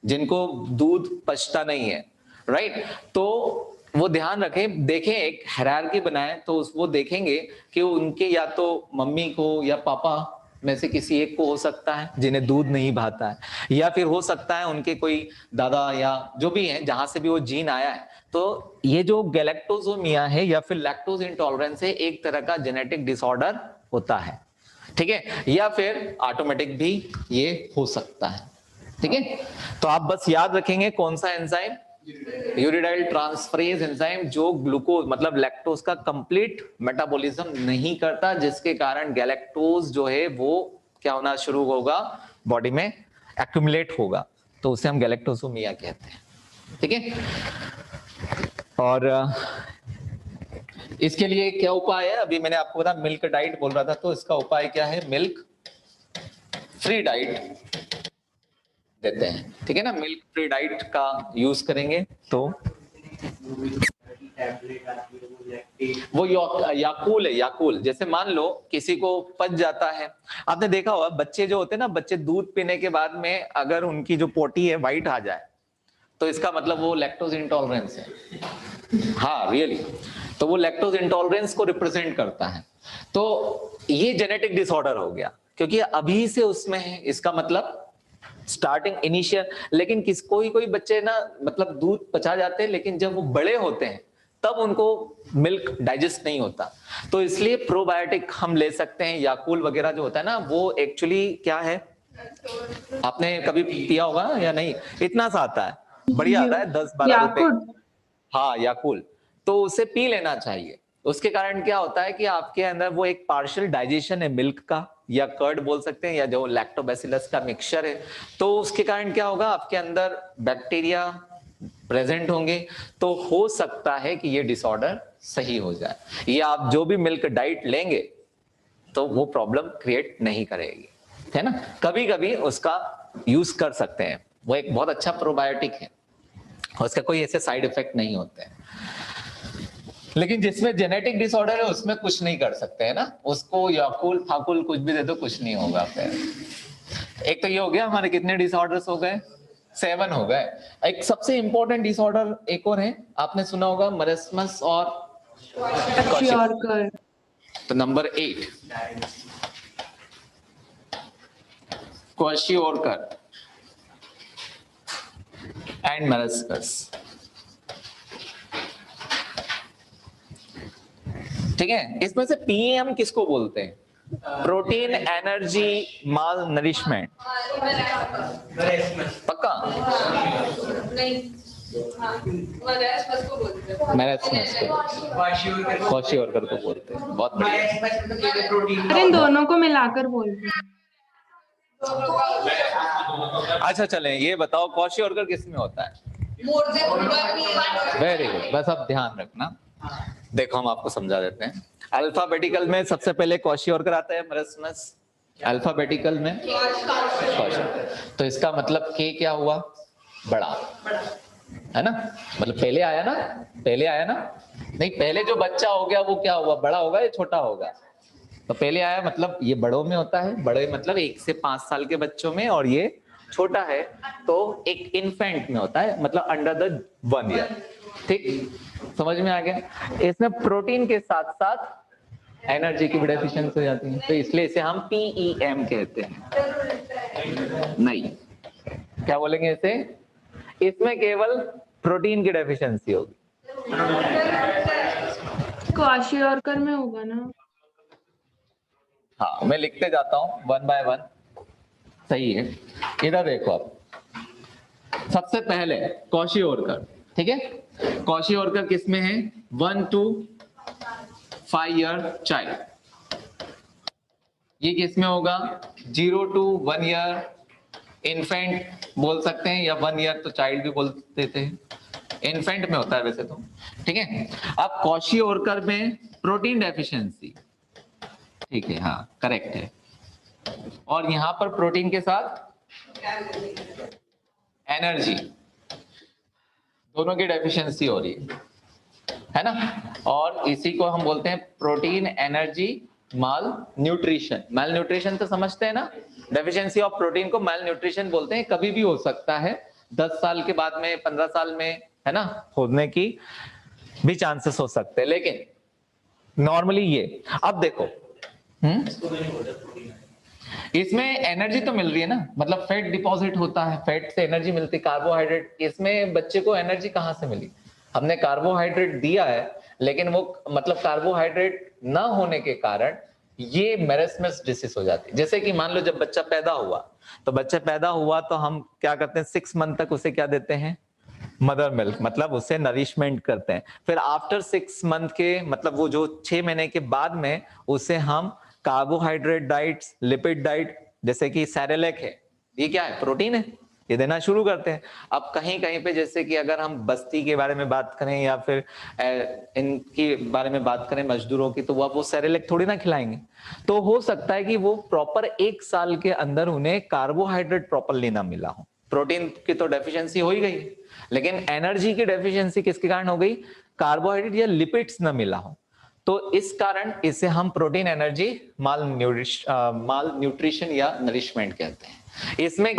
जिनको दूध पचता नहीं है, राइट, तो वो ध्यान रखें, देखें एक हायरार्की बनाए तो वो देखेंगे कि उनके या तो मम्मी को या पापा में से किसी एक को हो सकता है जिन्हें दूध नहीं भाता है, या फिर हो सकता है उनके कोई दादा या जो भी है जहां से भी वो जीन आया है। तो ये जो गैलेक्टोसोमिया है या फिर लैक्टोज इंटॉलरेंस है, एक तरह का जेनेटिक डिसऑर्डर होता है, ठीक है, या फिर ऑटोमेटिक भी ये हो सकता है, ठीक है। तो आप बस याद रखेंगे कौन सा एंजाइम, यूरिडाइल ट्रांसफरेज एंजाइम, जो ग्लूकोज मतलब लैक्टोज का कंप्लीट मेटाबॉलिज्म नहीं करता, जिसके कारण गैलेक्टोज जो है वो क्या होना शुरू होगा, बॉडी में एक्यूमुलेट होगा, तो उसे हम गैलेक्टोसोमिया कहते हैं, ठीक है। और इसके लिए क्या उपाय है, अभी मैंने आपको बताया मिल्क डाइट बोल रहा था, तो इसका उपाय क्या है, मिल्क फ्री डाइट देते हैं, ठीक है ना। मिल्क फ्री डाइट का यूज करेंगे तो वो याकूल है, याकूल। जैसे मान लो किसी को पच जाता है, आपने देखा होगा बच्चे जो होते हैं ना, बच्चे दूध पीने के बाद में अगर उनकी जो पोटी है व्हाइट आ जाए, तो इसका मतलब वो लैक्टोज इंटॉलरेंस है। हाँ रियली, तो वो लैक्टोज इंटॉलरेंस को रिप्रेजेंट करता है। तो ये जेनेटिक डिसऑर्डर हो गया। क्योंकि अभी से उसमें है, इसका मतलब स्टार्टिंग इनिशियल। लेकिन कोई बच्चे ना मतलब दूध पचा जाते हैं, लेकिन जब वो बड़े होते हैं तब उनको मिल्क डाइजेस्ट नहीं होता। तो इसलिए प्रोबायोटिक हम ले सकते हैं। याकूल वगैरह जो होता है ना, वो एक्चुअली क्या है, आपने कभी पिया होगा या नहीं? इतना सा आता है, बढ़िया आता है, 10-12 रुपए। याकुट। हाँ, याकुल। तो उसे पी लेना चाहिए। उसके कारण क्या होता है कि आपके अंदर वो एक पार्शियल डाइजेशन है मिल्क का, या कर्ड बोल सकते हैं, या जो लैक्टोबैसिलस का मिक्सचर है। तो उसके कारण क्या होगा, आपके अंदर बैक्टीरिया प्रेजेंट होंगे, तो हो सकता है कि ये डिसऑर्डर सही हो जाए। ये आप जो भी मिल्क डाइट लेंगे तो वो प्रॉब्लम क्रिएट नहीं करेगी, है ना। कभी कभी उसका यूज कर सकते हैं, वो एक बहुत अच्छा प्रोबायोटिक है, उसका कोई ऐसे साइड इफेक्ट नहीं होते हैं। लेकिन जिसमें जेनेटिक डिसऑर्डर है उसमें कुछ नहीं कर सकते है ना, उसको याकुल फाकुल कुछ भी दे दो, कुछ नहीं होगा फिर। एक तो ये हो गया, हमारे कितने डिसऑर्डर्स हो गए, 7 हो गए। एक सबसे इंपॉर्टेंट डिसऑर्डर एक और है, आपने सुना होगा, मरस्मस और क्वाशियोरकर। तो नंबर 8 क्वाशियोरकर एंड मरस्मस। ठीक है, इसमें से पीएम किसको बोलते हैं? प्रोटीन एनर्जी माल नरिशमेंट। पक्का? नहीं, हाँ, मरस्मस को बोलते हैं। मैरस्मस को, क्वाशियोरकर को बोलते हैं। बहुत बढ़िया। प्रोटीन अरे इन दोनों को मिलाकर बोल रहे हैं। अच्छा चलें, ये बताओ क्वाशियोरकर किस में होता है? मोर देन वेरी गुड, बस अब ध्यान रखना। देखो हम आपको समझा देते हैं। अल्फाबेटिकल में सबसे पहले क्वाशियोरकर आता है, मरस्मस अल्फाबेटिकल में क्वाशियोरकर। तो इसका मतलब के क्या हुआ? बड़ा, है ना। मतलब पहले आया ना, पहले आया ना, नहीं पहले जो बच्चा हो गया वो क्या हुआ, बड़ा होगा या छोटा होगा? तो पहले आया मतलब ये बड़ों में होता है, बड़े मतलब 1 से 5 साल के बच्चों में, और ये छोटा है तो एक इन्फेंट में होता है, मतलब अंडर द 1 ईयर। ठीक, समझ में आ गया। इसमें प्रोटीन के साथ साथ एनर्जी की भी डेफिशिएंसी हो जाती है, तो इसलिए इसे हम पीईएम कहते हैं। नहीं, क्या बोलेंगे इसे? इसमें केवल प्रोटीन की डेफिशिएंसी होगी। क्वाशियोरकर में होगा ना। हाँ, मैं लिखते जाता हूं 1 बाय 1। सही है, इधर देखो आप। सबसे पहले क्वाशियोरकर, ठीक है। क्वाशियोरकर किस में है? 1 to 5 ईयर चाइल्ड। ये किस में होगा? 0 to 1 ईयर इन्फेंट बोल सकते हैं, या 1 ईयर तो चाइल्ड भी बोल देते हैं, इन्फेंट में होता है वैसे तो। ठीक है, अब क्वाशियोरकर में प्रोटीन डेफिशिएंसी, ठीक है, हाँ करेक्ट है। और यहां पर प्रोटीन के साथ एनर्जी, दोनों की डेफिशिएंसी हो रही है ना। और इसी को हम बोलते हैं प्रोटीन एनर्जी माल न्यूट्रिशन। माल न्यूट्रिशन तो समझते हैं ना, डेफिशिएंसी ऑफ प्रोटीन को माल न्यूट्रिशन बोलते हैं। कभी भी हो सकता है, 10 साल के बाद में, 15 साल में, है ना, होने की भी चांसेस हो सकते हैं, लेकिन नॉर्मली ये। अब देखो, इसमें एनर्जी तो मिल रही है ना, मतलब फैट डिपॉजिट होता है, फैट से एनर्जी मिलती है, कार्बोहाइड्रेट। इसमें बच्चे को एनर्जी कहां से मिली? हमने कार्बोहाइड्रेट दिया है, लेकिन वो मतलब कार्बोहाइड्रेट ना होने के कारण ये मेरेस्मस डिसीज हो जाती है। जैसे कि मान लो जब बच्चा पैदा हुआ, तो बच्चा पैदा हुआ तो हम क्या करते हैं, 6 मंथ तक उसे क्या देते हैं? मदर मिल्क, मतलब उसे नरिशमेंट करते हैं। फिर आफ्टर 6 मंथ के, मतलब वो जो 6 महीने के बाद में, उसे हम कार्बोहाइड्रेट डाइट्स, लिपिड डाइट, जैसे कि सेरेलैक है, ये क्या है? प्रोटीन है, ये देना शुरू करते हैं। अब कहीं कहीं पे, जैसे कि अगर हम बस्ती के बारे में बात करें या फिर इनके बारे में बात करें मजदूरों की, तो वो सेरेलैक थोड़ी ना खिलाएंगे। तो हो सकता है कि वो प्रॉपर 1 साल के अंदर उन्हें कार्बोहाइड्रेट प्रॉपरली ना मिला हो। प्रोटीन की तो डेफिशिएंसी हो ही गई, लेकिन एनर्जी की डेफिशिएंसी किसके कारण हो गई? कार्बोहाइड्रेट या लिपिड्स न मिला हो। तो इस कारण इसे हम प्रोटीन एनर्जी माल न्यूट्रिशन या नरिशमेंट कहते हैं। इसमें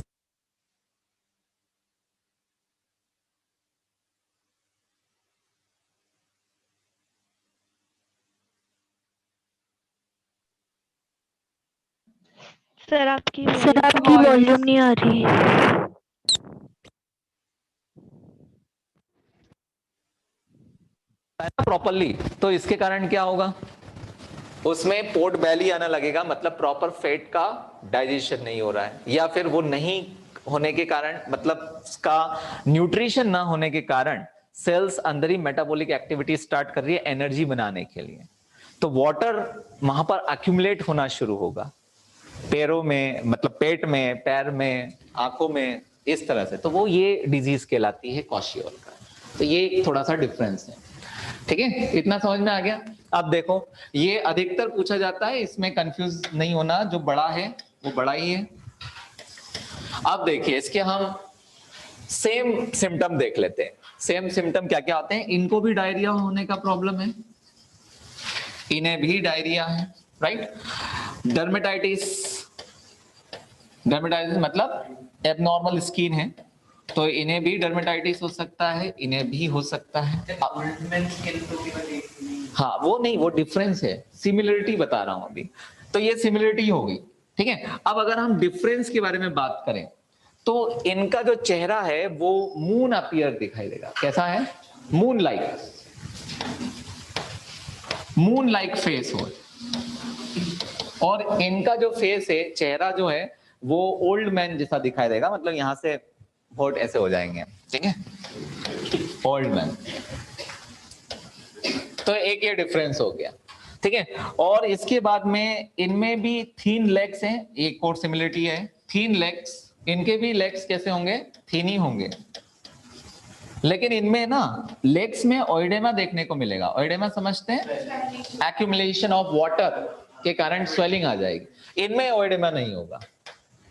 सर आपकी वॉल्यूम नहीं आ रही। प्रॉपरली, तो इसके कारण क्या होगा, उसमें पोर्ट बेली आना लगेगा, मतलब प्रॉपर फैट का डाइजेशन नहीं हो रहा है, या फिर वो नहीं होने के कारण, मतलब उसका न्यूट्रिशन ना होने के कारण सेल्स अंदर ही मेटाबॉलिक एक्टिविटी स्टार्ट कर रही है एनर्जी बनाने के लिए, तो वाटर वहां पर अक्यूमुलेट होना शुरू होगा पैरों में, मतलब पेट में, पैर में, आंखों में, इस तरह से, तो वो ये डिजीज कहलाती है क्वाशियोर्कर। तो ये थोड़ा सा डिफरेंस है, ठीक है, इतना समझ में आ गया। अब देखो ये अधिकतर पूछा जाता है, इसमें कंफ्यूज नहीं होना, जो बड़ा है वो बड़ा ही है। अब देखिए इसके हम सेम सिम्टम देख लेते हैं। सेम सिम्टम क्या क्या आते हैं, इनको भी डायरिया होने का प्रॉब्लम है, इन्हें भी डायरिया है, राइट। डर्मेटाइटिस, डर्मेटाइटिस मतलब एबनॉर्मल स्किन है, तो इन्हें भी डर्मेटाइटिस हो सकता है, इन्हें भी हो सकता है। हाँ वो नहीं, वो डिफरेंस है, सिमिलरिटी बता रहा हूं अभी, तो ये सिमिलरिटी होगी, ठीक है। अब अगर हम डिफरेंस के बारे में बात करें तो इनका जो चेहरा है वो मून अपीयर दिखाई देगा, कैसा है, मून लाइक फेस हो, और इनका जो फेस है, चेहरा जो है वो ओल्ड मैन जैसा दिखाई देगा, मतलब यहां से होठ ऐसे हो जाएंगे, ठीक है, ओल्ड मैन। तो एक ये डिफरेंस हो गया, ठीक है। और इसके बाद में इनमें भी थीन लेग्स हैं, एक और सिमिलरिटी है, थीन लेग्स, इनके भी लेग्स कैसे होंगे, थीन ही होंगे, लेकिन इनमें ना लेग्स में ओइडेमा देखने को मिलेगा। ओइडेमा समझते हैं, एक्यूमुलेशन ऑफ वाटर के कारण स्वेलिंग आ जाएगी, इनमें ओइडेमा नहीं होगा,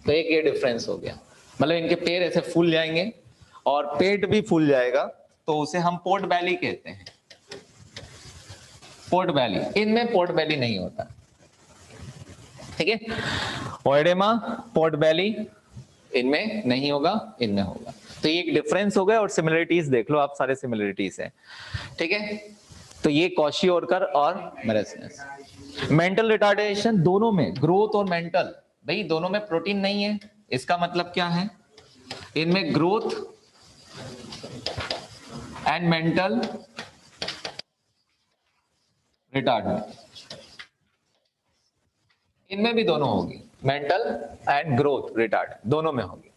तो एक ये डिफरेंस हो गया, मतलब इनके पैर ऐसे फूल जाएंगे और पेट भी फूल जाएगा, तो उसे हम पोर्ट बेली कहते हैं, पोर्ट बेली। इनमें पोर्ट बेली नहीं होता, ठीक है, ओइडेमा, पोर्ट बेली इनमें नहीं होगा, इनमें होगा, तो ये एक डिफरेंस हो गया। और सिमिलरिटीज देख लो आप, सारे सिमिलरिटीज हैं, ठीक है। तो ये क्वाशियोर्कर और मेरेस्नेस। मेंटल रिटार्डेशन दोनों में, ग्रोथ और मेंटल, भाई दोनों में प्रोटीन नहीं है, इसका मतलब क्या है, इनमें ग्रोथ एंड मेंटल रिटार्डमेंट, इनमें भी दोनों होगी, मेंटल एंड ग्रोथ रिटार्ड दोनों में होगी।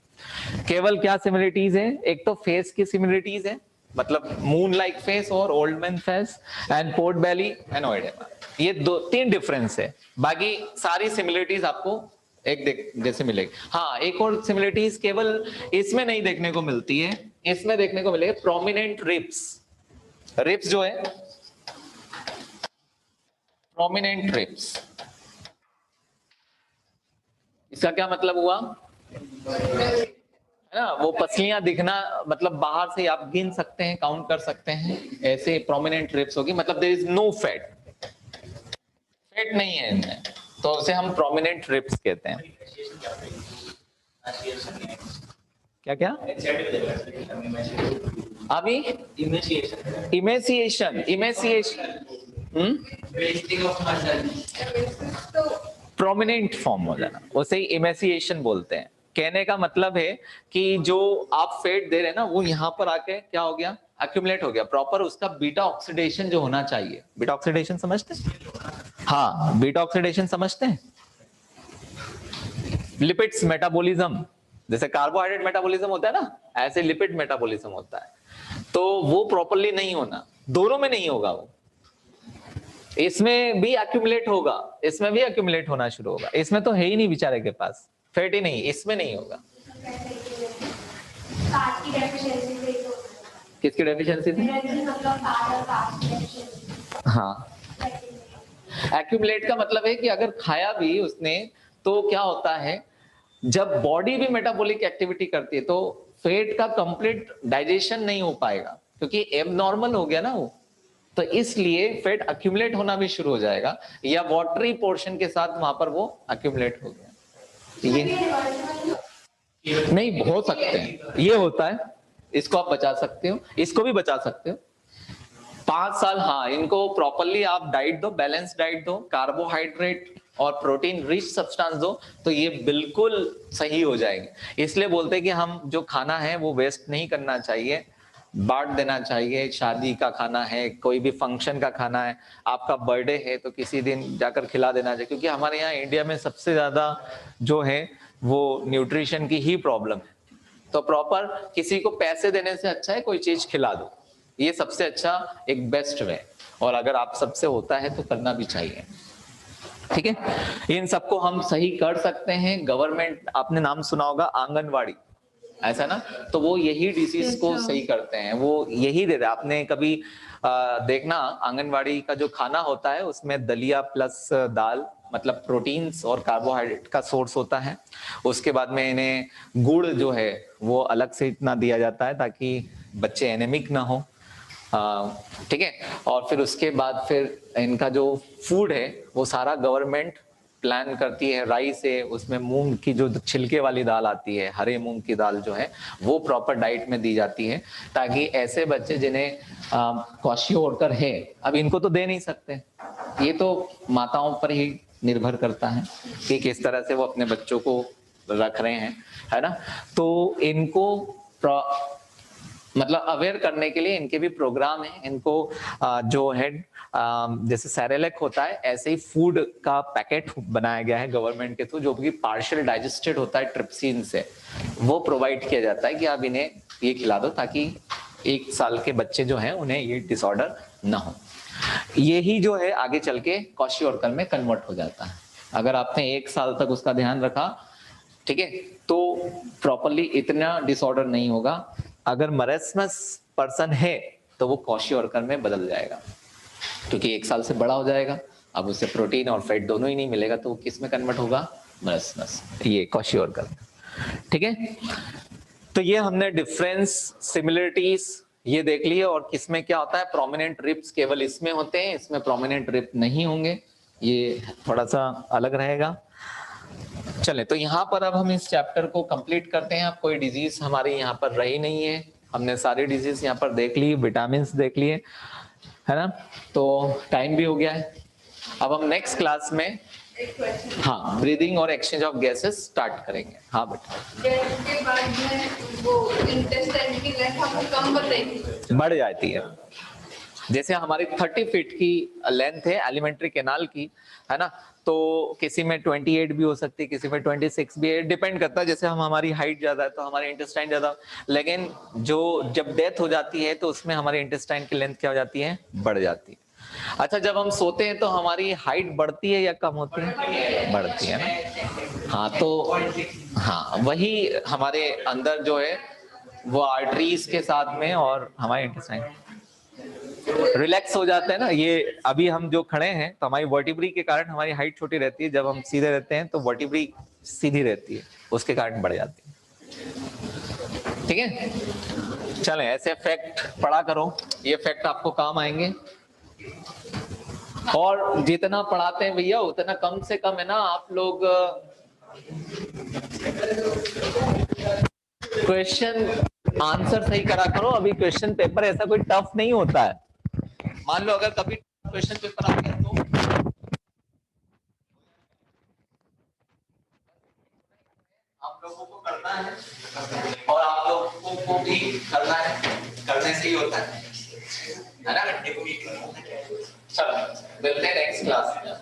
केवल क्या सिमिलरिटीज है, एक तो फेस की सिमिलरिटीज है, मतलब मून लाइक फेस और old man face and pot belly and oedema, ये दो तीन डिफरेंस है, बाकी सारी सिमिलरिटीज आपको एक जैसे मिलेगी। हाँ एक और सिमिलरिटीज केवल इसमें नहीं देखने को मिलती है, इसमें देखने को मिलेगा प्रोमिनेंट रिब्स। रिब्स जो है, प्रोमिनेंट रिब्स, इसका क्या मतलब हुआ, है ना, वो पसलियां दिखना, मतलब बाहर से आप गिन सकते हैं, काउंट कर सकते हैं, ऐसे प्रोमिनेंट रिब्स होगी, मतलब there is no fat, fat नहीं है इनमें, तो उसे हम प्रोमिनेंट रिब्स कहते हैं। क्या क्या अभी इमेसिएशन, प्रोमिनेंट फॉर्म हो जाना, उसे ही इमेसिएशन बोलते हैं। कहने का मतलब है कि जो आप फेट दे रहे हैं ना, वो यहां पर आके क्या हो गया, एक्यूमुलेट हो गया, प्रॉपर उसका बीटा ऑक्सीडेशन जो होना चाहिए, बीटा ऑक्सीडेशन समझते हैं, हाँ बीटा ऑक्सीडेशन समझते हैं, लिपिड्स मेटाबॉलिज्म, जैसे कार्बोहाइड्रेट मेटाबॉलिज्म होता है ना, ऐसे लिपिड मेटाबॉलिज्म होता है, तो वो प्रॉपरली नहीं होना, दोनों में नहीं होगा वो, इसमें भी एक्यूमुलेट होगा, इसमें भी एक्यूमुलेट होना शुरू होगा, इसमें तो है ही नहीं बेचारे के पास, फैट ही नहीं, इसमें नहीं होगा। किसकी डेफिशिएंसी थी, हाँ एक्यूमुलेट का मतलब है कि अगर खाया भी उसने तो क्या होता है, जब बॉडी भी मेटाबॉलिक एक्टिविटी करती है तो फैट का कंप्लीट डाइजेशन नहीं हो पाएगा, क्योंकि एबनॉर्मल हो गया ना वो, तो इसलिए फैट अक्यूमुलेट होना भी शुरू हो जाएगा, या वाटरी पोर्शन के साथ वहां पर वो अक्यूमुलेट हो गया, ये नहीं हो सकते हैं, ये होता है, इसको आप बचा सकते हो, इसको भी बचा सकते हो 5 साल। हाँ इनको प्रॉपरली आप डाइट दो, बैलेंस डाइट दो, कार्बोहाइड्रेट और प्रोटीन रिच सब्सटेंस दो तो ये बिल्कुल सही हो जाएंगे। इसलिए बोलते हैं कि हम जो खाना है वो वेस्ट नहीं करना चाहिए, बांट देना चाहिए। शादी का खाना है, कोई भी फंक्शन का खाना है, आपका बर्थडे है तो किसी दिन जाकर खिला देना चाहिए, क्योंकि हमारे यहाँ इंडिया में सबसे ज्यादा जो है वो न्यूट्रिशन की ही प्रॉब्लम है। तो प्रॉपर किसी को पैसे देने से अच्छा है कोई चीज खिला दो, ये सबसे अच्छा एक बेस्ट वे। और अगर आप सबसे होता है तो करना भी चाहिए, ठीक है। इन सबको हम सही कर सकते हैं। गवर्नमेंट, आपने नाम सुना होगा आंगनवाड़ी, ऐसा ना, तो वो यही डिसीज को सही करते हैं, वो यही देते। आपने कभी देखना आंगनवाड़ी का जो खाना होता है उसमें दलिया प्लस दाल, मतलब प्रोटीन्स और कार्बोहाइड्रेट का सोर्स होता है। उसके बाद में इन्हें गुड़ जो है वो अलग से इतना दिया जाता है ताकि बच्चे एनेमिक ना हो, ठीक है। और फिर उसके बाद फिर इनका जो फूड है वो सारा गवर्नमेंट प्लान करती है। राइस है, उसमें मूंग की जो छिलके वाली दाल आती है, हरे मूंग की दाल जो है वो प्रॉपर डाइट में दी जाती है, ताकि ऐसे बच्चे जिन्हें क्वाशियोर्कर है, अब इनको तो दे नहीं सकते, ये तो माताओं पर ही निर्भर करता है कि किस तरह से वो अपने बच्चों को रख रहे हैं, है ना। तो इनको मतलब अवेयर करने के लिए इनके भी प्रोग्राम है। इनको जो है जैसे सैरेलेक होता है, ऐसे ही फूड का पैकेट बनाया गया है गवर्नमेंट के थ्रू, जो कि पार्शियल डाइजेस्टेड होता है ट्रिप्सिन से, वो प्रोवाइड किया जाता है कि आप इन्हें ये खिला दो ताकि 1 साल के बच्चे जो हैं उन्हें ये डिसऑर्डर ना हो। यही जो है आगे चल के क्वाशियोर्कर में कन्वर्ट हो जाता है। अगर आपने 1 साल तक उसका ध्यान रखा, ठीक है, तो प्रॉपरली इतना डिसऑर्डर नहीं होगा। अगर मरेस्मस पर्सन है तो वो क्वाशियोर्कर में बदल जाएगा, क्योंकि 1 साल से बड़ा हो जाएगा, अब उसे प्रोटीन और फैट दोनों ही नहीं मिलेगा, तो वो किस में कन्वर्ट होगा? मरेस्मस, ये क्वाशियोर्कर, ठीक है। तो ये हमने डिफरेंस, सिमिलरिटीज ये देख ली है। और किसमें क्या होता है, प्रोमिनेंट रिब्स केवल इसमें होते हैं, इसमें प्रोमिनेंट रिब नहीं होंगे, ये थोड़ा सा अलग रहेगा। चले, तो यहाँ पर अब हम इस चैप्टर को कंप्लीट करते हैं। अब कोई डिजीज हमारी यहाँ पर रही नहीं है, हमने सारी डिजीज यहाँ पर देख ली, विटामिन देख लिए, है ना। तो टाइम भी हो गया है। अब हम नेक्स्ट क्लास में एक क्वेश्चन, हाँ ब्रीदिंग और एक्सचेंज ऑफ गैसेस स्टार्ट करेंगे। हाँ बेटा, डेथ के बाद में वो इंटेस्टाइन की लेंथ हमको कम बताएगी? बढ़ जाती है। जैसे हमारी 30 फीट की लेंथ है एलिमेंट्री कैनाल की, है ना, तो किसी में 28 भी हो सकती है, किसी में 26 भी है, डिपेंड करता है। जैसे हमारी हाइट ज्यादा है तो हमारे इंटेस्टाइन ज्यादा, लेकिन जो जब डेथ हो जाती है तो उसमें हमारे इंटेस्टाइन की लेंथ क्या हो जाती है? बढ़ जाती है। अच्छा, जब हम सोते हैं तो हमारी हाइट बढ़ती है या कम होती है? बढ़ती है ना। हाँ, तो हाँ वही हमारे अंदर जो है वो आर्टरीज के साथ में और हमारे इंटेस्टाइन रिलैक्स हो जाते हैं ना। ये अभी हम जो खड़े हैं तो हमारी वर्टिब्री के कारण हमारी हाइट छोटी रहती है, जब हम सीधे रहते हैं तो वर्टिब्री सीधी रहती है, उसके कारण बढ़ जाती है, ठीक है। चलें, ऐसे फैक्ट पढ़ा करो, ये फैक्ट आपको काम आएंगे। और जितना पढ़ाते हैं भैया उतना कम से कम है ना, आप लोग क्वेश्चन आंसर सही करा करो। अभी क्वेश्चन पेपर ऐसा कोई टफ नहीं होता है। मान लो अगर कभी क्वेश्चन पेपर आ गया तो आप लोगों को करना है और आप लोगों को भी करना है, करने से ही होता है ना। घंटे को भी चलो मिलते हैं नेक्स्ट क्लास में।